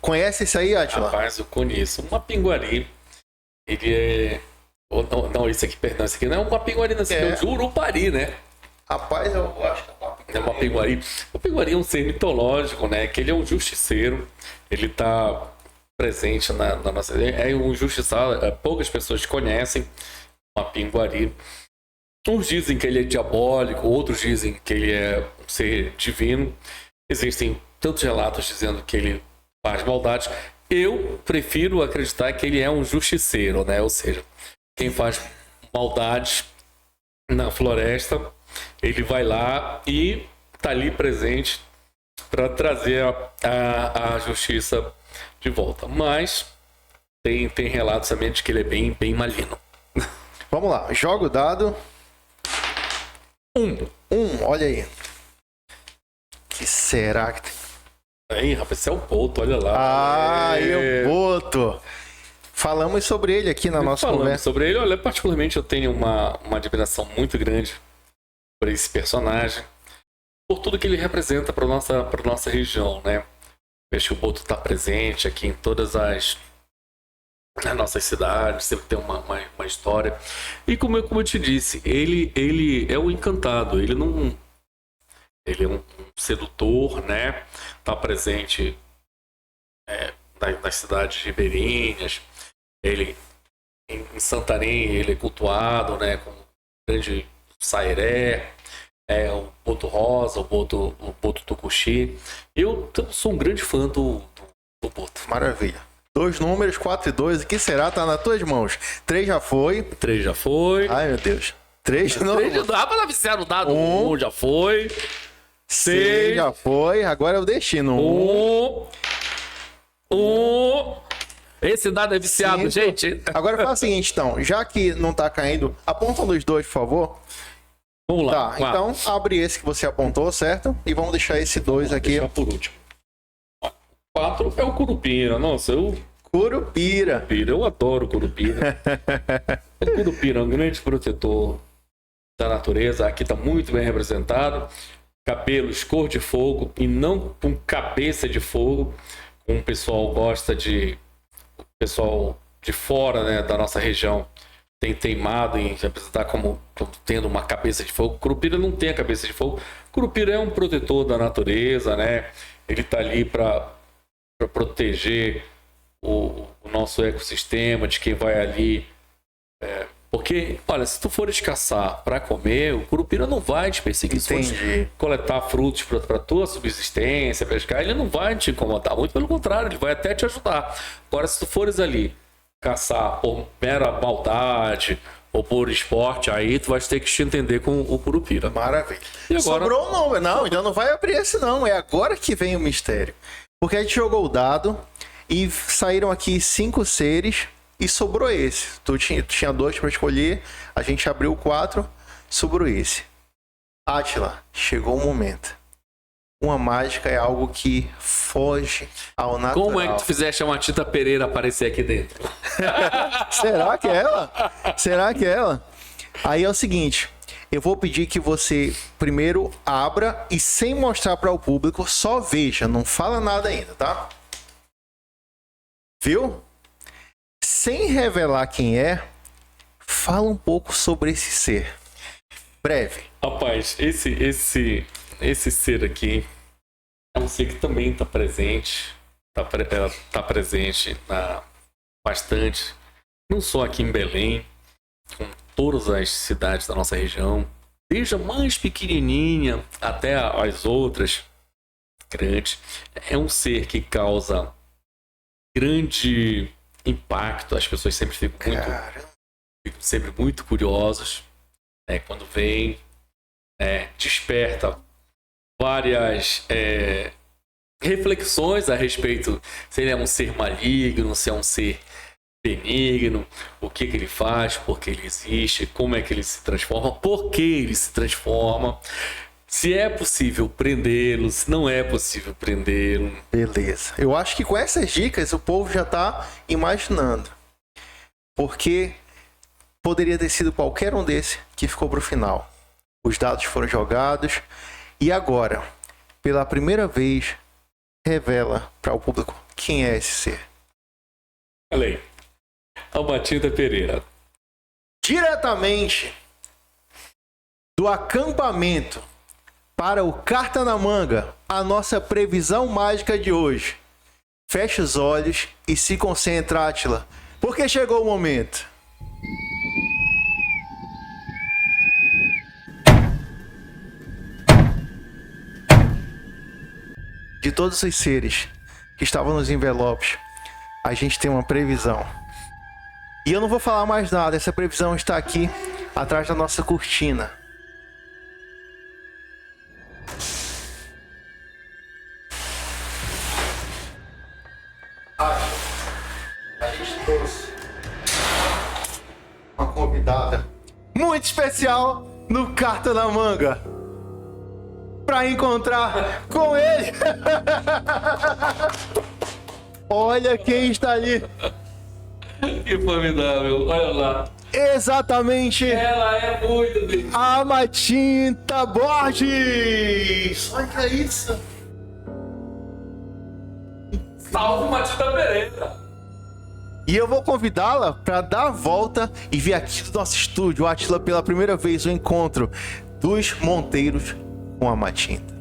A: Conhece isso aí, Átila?
B: Rapaz, eu conheço uma pinguari. Ele é... Não, esse aqui, perdão, esse aqui não é um Mapinguari, não, esse aqui é o Jurupari, né?
A: Rapaz, eu acho que
B: É o Mapinguari. O Mapinguari é um ser mitológico, né? Que ele é um justiceiro. Ele tá presente na nossa... É um justiçado, poucas pessoas conhecem o Mapinguari. Uns dizem que ele é diabólico, outros dizem que ele é um ser divino. Existem tantos relatos dizendo que ele faz maldades. Eu prefiro acreditar que ele é um justiceiro, né? Ou seja, quem faz maldades na floresta, ele vai lá e tá ali presente para trazer a justiça de volta. Mas tem relatos também de que ele é bem maligno.
A: Vamos lá, joga o dado. Olha aí. Que será que tem?
B: Aí, rapaz, esse é o Boto, olha lá.
A: É o Boto. Falamos sobre ele aqui na nossa conversa.
B: Sobre ele, olha, particularmente eu tenho uma admiração muito grande por esse personagem, por tudo que ele representa para nossa região, né? Vejo que o Boto está presente aqui em todas as nossas cidades, sempre tem uma história. E como eu te disse, ele é o encantado, ele é um sedutor, né? Está presente nas cidades ribeirinhas. Ele em Santarém ele é cultuado, né? Como grande sairé, o Boto Rosa, o Boto Tucuxi. Eu sou um grande fã do Boto.
A: Maravilha. 2 números, 4 e 2. O que será? Tá nas tuas mãos. 3 já foi.
B: 3 já foi.
A: Ai, meu Deus. 3 de novo.
B: 3 já dá pra viciar no dado. 1 já foi.
A: 6 já foi. Agora é o destino.
B: 1. Esse dado é viciado,
A: 5.
B: gente.
A: Agora faz o seguinte, então. Já que não tá caindo, aponta nos 2, por favor.
B: Vamos lá.
A: Tá, então abre esse que você apontou, certo? E vamos deixar esse 2 aqui.
B: Deixar por último. 4 é o Curupira. Nossa,
A: Curupira.
B: Eu adoro o Curupira. O Curupira é um grande protetor da natureza. Aqui está muito bem representado. Cabelos cor de fogo e não com cabeça de fogo. Como o pessoal gosta de... O pessoal de fora, né, da nossa região tem teimado em representar como tendo uma cabeça de fogo. Curupira não tem a cabeça de fogo. Curupira é um protetor da natureza, né? Ele está ali para proteger o nosso ecossistema, de quem vai ali. Porque, olha, se tu fores caçar para comer, o Curupira não vai te perseguir. Se fores coletar frutos para tua subsistência, pescar, ele não vai te incomodar. Muito pelo contrário, ele vai até te ajudar. Agora, se tu fores ali caçar por mera maldade ou por esporte, aí tu vai ter que te entender com o Curupira.
A: Maravilha.
B: E agora...
A: Sobrou não, não, então não vai abrir esse não, é agora que vem o mistério. Porque a gente jogou o dado e saíram aqui 5 seres e sobrou esse. Tu tinha 2 para escolher, a gente abriu 4, sobrou esse. Átila, chegou o momento. Uma mágica é algo que foge ao natural.
B: Como é que tu fizeste uma Tita Pereira aparecer aqui dentro?
A: Será que é ela? Será que é ela? Aí é o seguinte, eu vou pedir que você primeiro abra e sem mostrar para o público, só veja, não fala nada ainda, tá? Viu? Sem revelar quem é, fala um pouco sobre esse ser. Breve.
B: Rapaz, esse ser aqui é um ser que também está presente, tá presente bastante, não só aqui em Belém, com todas as cidades da nossa região, desde a mais pequenininha até as outras grandes. É um ser que causa grande impacto, as pessoas sempre ficam muito curiosas, né, quando vem, desperta várias reflexões a respeito se ele é um ser maligno, se é um ser benigno, o que ele faz, por que ele existe, como é que ele se transforma, por que ele se transforma, se é possível prendê-lo, se não é possível prendê-lo.
A: Beleza. Eu acho que com essas dicas o povo já tá imaginando. Porque poderia ter sido qualquer um desse que ficou pro final. Os dados foram jogados e agora, pela primeira vez, revela para o público quem é esse ser.
B: Falei. Almatinta Pereira.
A: Diretamente do acampamento para o Carta na Manga, a nossa previsão mágica de hoje. Feche os olhos e se concentra, Átila, porque chegou o momento. De todos os seres que estavam nos envelopes, a gente tem uma previsão. E eu não vou falar mais nada, essa previsão está aqui atrás da nossa cortina. A gente trouxe uma convidada muito especial no Carta na Manga para encontrar com ele. Olha quem está ali.
B: Que formidável, olha lá.
A: Exatamente.
B: Ela é muito bem.
A: A Matinta Borges. Olha isso.
B: Salve Matinta Pereira.
A: E eu vou convidá-la para dar a volta e vir aqui do nosso estúdio, Átila, pela primeira vez o encontro dos Monteiros com a Matinta.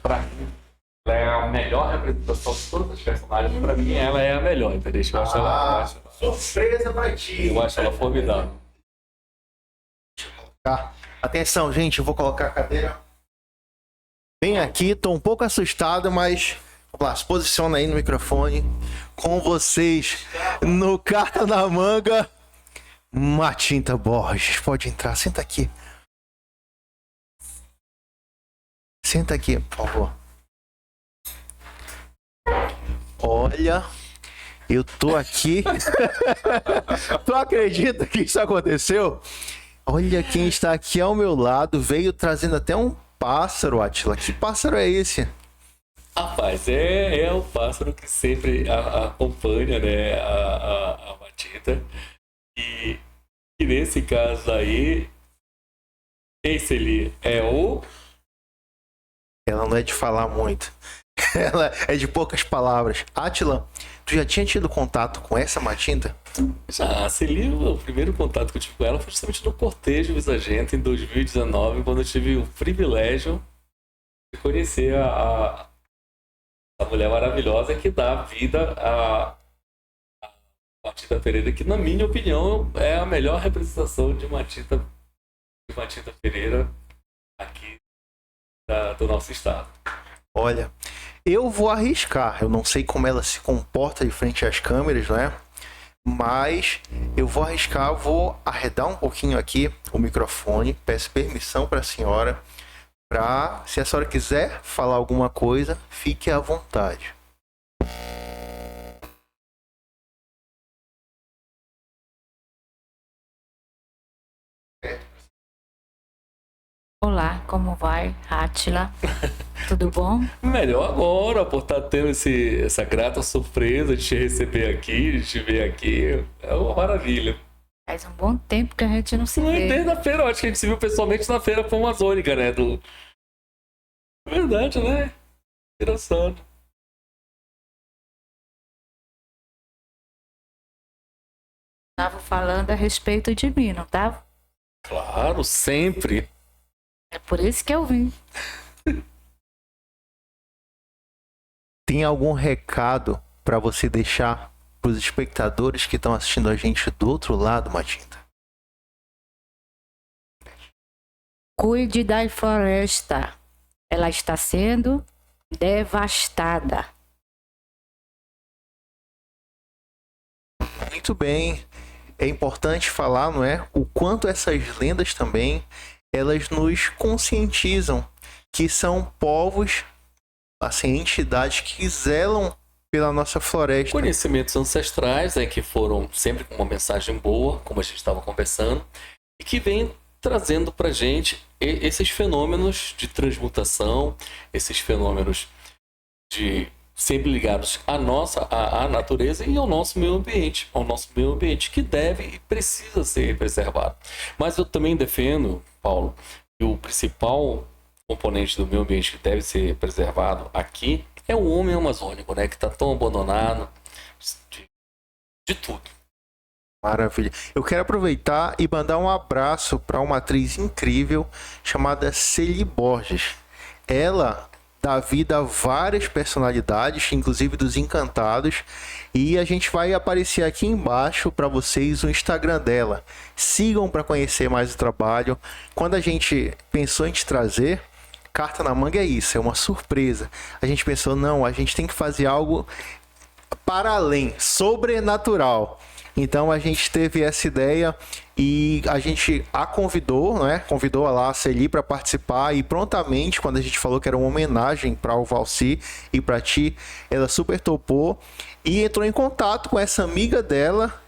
B: Pra mim, ela é a melhor representação de todas as personagens. Pra mim, ela é a melhor, entendeu? Eu acho ela,
A: surpresa pra ti.
B: eu acho ela formidável.
A: Tá. Atenção, gente, eu vou colocar a cadeira bem aqui. Tô um pouco assustado, mas vamos lá, se posiciona aí no microfone. Com vocês no Carta na Manga, Matinta Borges. Pode entrar, senta aqui. Senta aqui, por favor. Olha, eu tô aqui. Tu acredita que isso aconteceu? Olha quem está aqui ao meu lado. Veio trazendo até um pássaro, Átila. Que pássaro é esse?
B: Rapaz, é o pássaro que sempre acompanha, né, a Matinta. E nesse caso aí, esse ali é o...
A: Ela não é de falar muito. Ela é de poucas palavras. Átila, tu já tinha tido contato com essa Matinta?
B: Já, a Celia, o primeiro contato que eu tive com ela foi justamente no Cortejo Visagento, em 2019, quando eu tive o privilégio de conhecer a mulher maravilhosa que dá vida a Matinta Pereira, que, na minha opinião, é a melhor representação de Matinta Pereira aqui do nosso estado.
A: Olha, eu vou arriscar. Eu não sei como ela se comporta de frente às câmeras, não é? Mas eu vou arriscar, vou arredar um pouquinho aqui o microfone. Peço permissão para a senhora, para, se a senhora quiser falar alguma coisa, fique à vontade.
C: Olá, como vai, Átila? Tudo bom?
B: Melhor agora, por estar tendo essa grata surpresa de te receber aqui, de te ver aqui. É uma maravilha.
C: Faz um bom tempo que a gente não se vê.
B: Desde a feira, eu acho que a gente se viu pessoalmente na feira Amazônica, né? Verdade, né? Engraçado.
C: Tava falando a respeito de mim, não tava?
B: Claro, sempre.
C: É por isso que eu vim.
A: Tem algum recado para você deixar para os espectadores que estão assistindo a gente do outro lado, Matinta?
C: Cuide da floresta. Ela está sendo devastada.
A: Muito bem. É importante falar, não é? O quanto essas lendas também, elas nos conscientizam que são povos, assim, entidades que zelam pela nossa floresta.
B: Conhecimentos ancestrais, né, que foram sempre com uma mensagem boa, como a gente estava conversando, e que vem trazendo pra gente esses fenômenos de transmutação, esses fenômenos de sempre ligados à natureza e ao nosso meio ambiente, que deve e precisa ser preservado. Mas eu também defendo, Paulo, que o principal componente do meio ambiente que deve ser preservado aqui é o homem amazônico, né? Que está tão abandonado de tudo.
A: Maravilha. Eu quero aproveitar e mandar um abraço para uma atriz incrível chamada Celi Borges. Ela dá vida a várias personalidades, inclusive dos Encantados, e a gente vai aparecer aqui embaixo para vocês o Instagram dela. Sigam para conhecer mais o trabalho. Quando a gente pensou em te trazer, Carta na Manga é isso, é uma surpresa. A gente pensou, não, a gente tem que fazer algo para além, sobrenatural. Então a gente teve essa ideia e a gente a convidou, né? Convidou lá a Celi para participar e prontamente, quando a gente falou que era uma homenagem para o Valci e para ti, ela super topou e entrou em contato com essa amiga dela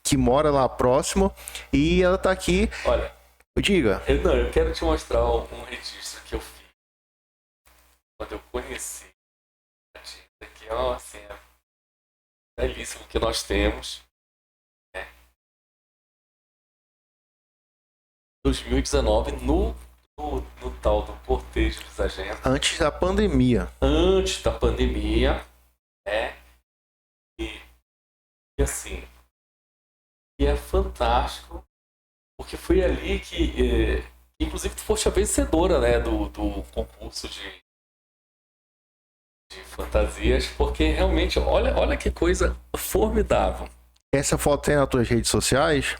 A: que mora lá próximo e ela tá aqui.
B: Olha,
A: diga.
B: Eu quero te mostrar um registro que eu fiz quando eu conheci a Tita, que ó, assim, é belíssimo que nós temos. 2019 no tal do cortejo dos agentes.
A: Antes da pandemia.
B: Antes da pandemia, né? E assim, e é fantástico, porque foi ali que, inclusive, tu foste a vencedora, né, do concurso de fantasias, porque realmente, olha que coisa formidável.
A: Essa foto tem nas tuas redes sociais?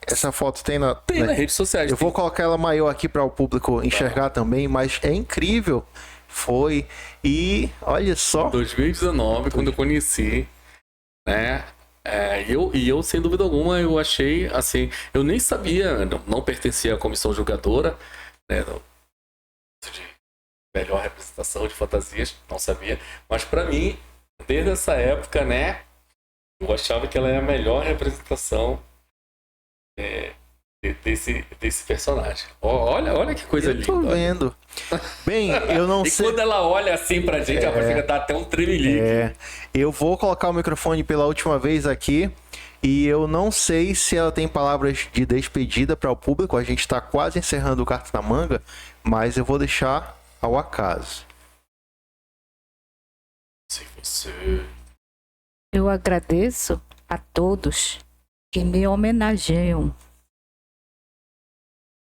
A: Essa foto tem nas
B: redes sociais.
A: Eu vou colocar ela maior aqui para o público enxergar também, mas é incrível. Foi. E olha só.
B: 2019, quando eu conheci, né? Eu, sem dúvida alguma, eu achei assim. Eu nem sabia, não pertencia à comissão julgadora, né? De melhor representação de fantasias, não sabia. Mas para mim, desde essa época, né? Eu achava que ela é a melhor representação desse personagem. Olha que coisa linda.
A: Tô vendo. Bem, eu não
B: e
A: sei.
B: Quando ela olha assim pra gente, ela chega a dar até um tremelique.
A: Eu vou colocar o microfone pela última vez aqui. E eu não sei se ela tem palavras de despedida para o público. A gente está quase encerrando o Carta na Manga, mas eu vou deixar ao acaso.
B: Se você...
C: Eu agradeço a todos que me homenageiam.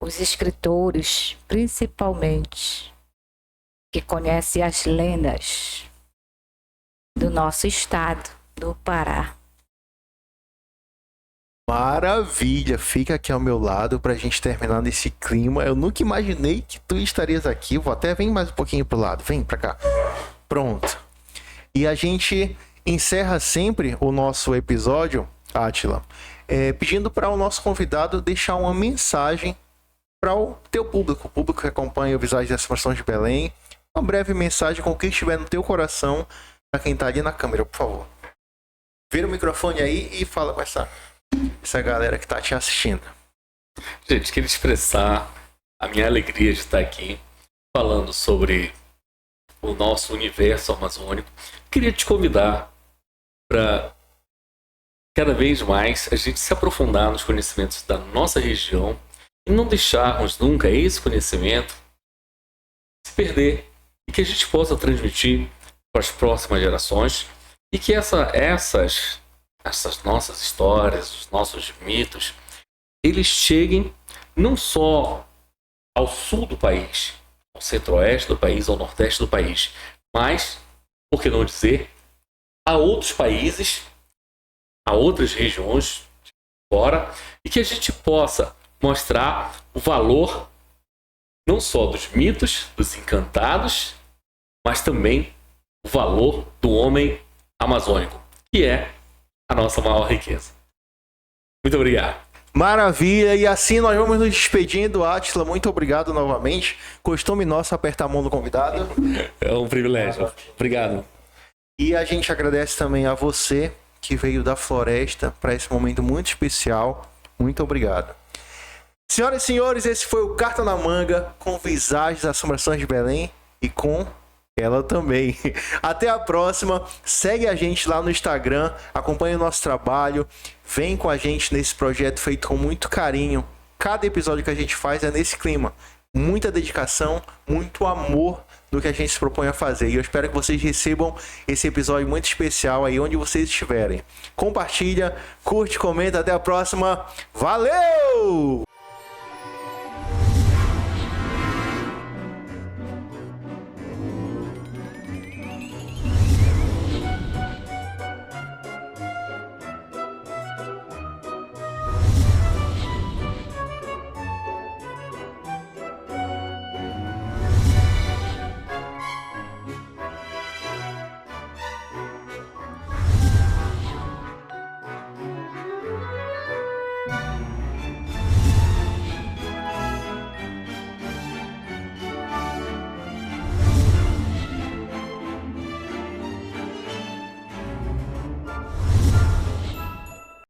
C: Os escritores, principalmente, que conhecem as lendas do nosso estado, do Pará.
A: Maravilha! Fica aqui ao meu lado pra gente terminar nesse clima. Eu nunca imaginei que tu estarias aqui. Vou até vir mais um pouquinho pro lado. Vem pra cá. Pronto. E a gente encerra sempre o nosso episódio, Átila, pedindo para o nosso convidado deixar uma mensagem para o teu público, o público que acompanha o Visagem das Assombrações de Belém. Uma breve mensagem com o que estiver no teu coração para quem tá ali na câmera, por favor. Vira o microfone aí e fala com essa galera que tá te assistindo.
B: Gente, queria expressar a minha alegria de estar aqui falando sobre o nosso universo amazônico. Queria te convidar para cada vez mais a gente se aprofundar nos conhecimentos da nossa região e não deixarmos nunca esse conhecimento se perder e que a gente possa transmitir para as próximas gerações e que essas nossas histórias, os nossos mitos, eles cheguem não só ao sul do país, ao centro-oeste do país, ao nordeste do país, mas, por que não dizer, a outros países, a outras regiões de fora, e que a gente possa mostrar o valor não só dos mitos, dos encantados, mas também o valor do homem amazônico, que é a nossa maior riqueza. Muito obrigado.
A: Maravilha, e assim nós vamos nos despedindo. Átila, muito obrigado novamente. Costume nosso apertar a mão do convidado.
B: É um privilégio. Obrigado.
A: E a gente agradece também a você que veio da floresta para esse momento muito especial. Muito obrigado. Senhoras e senhores, esse foi o Carta na Manga com Visagens das Assombrações de Belém e com ela também. Até a próxima. Segue a gente lá no Instagram, acompanha o nosso trabalho, vem com a gente nesse projeto feito com muito carinho. Cada episódio que a gente faz é nesse clima. muita dedicação, muito amor do que a gente se propõe a fazer. E eu espero que vocês recebam esse episódio muito especial aí onde vocês estiverem. Compartilha, curte, comenta. Até a próxima. Valeu!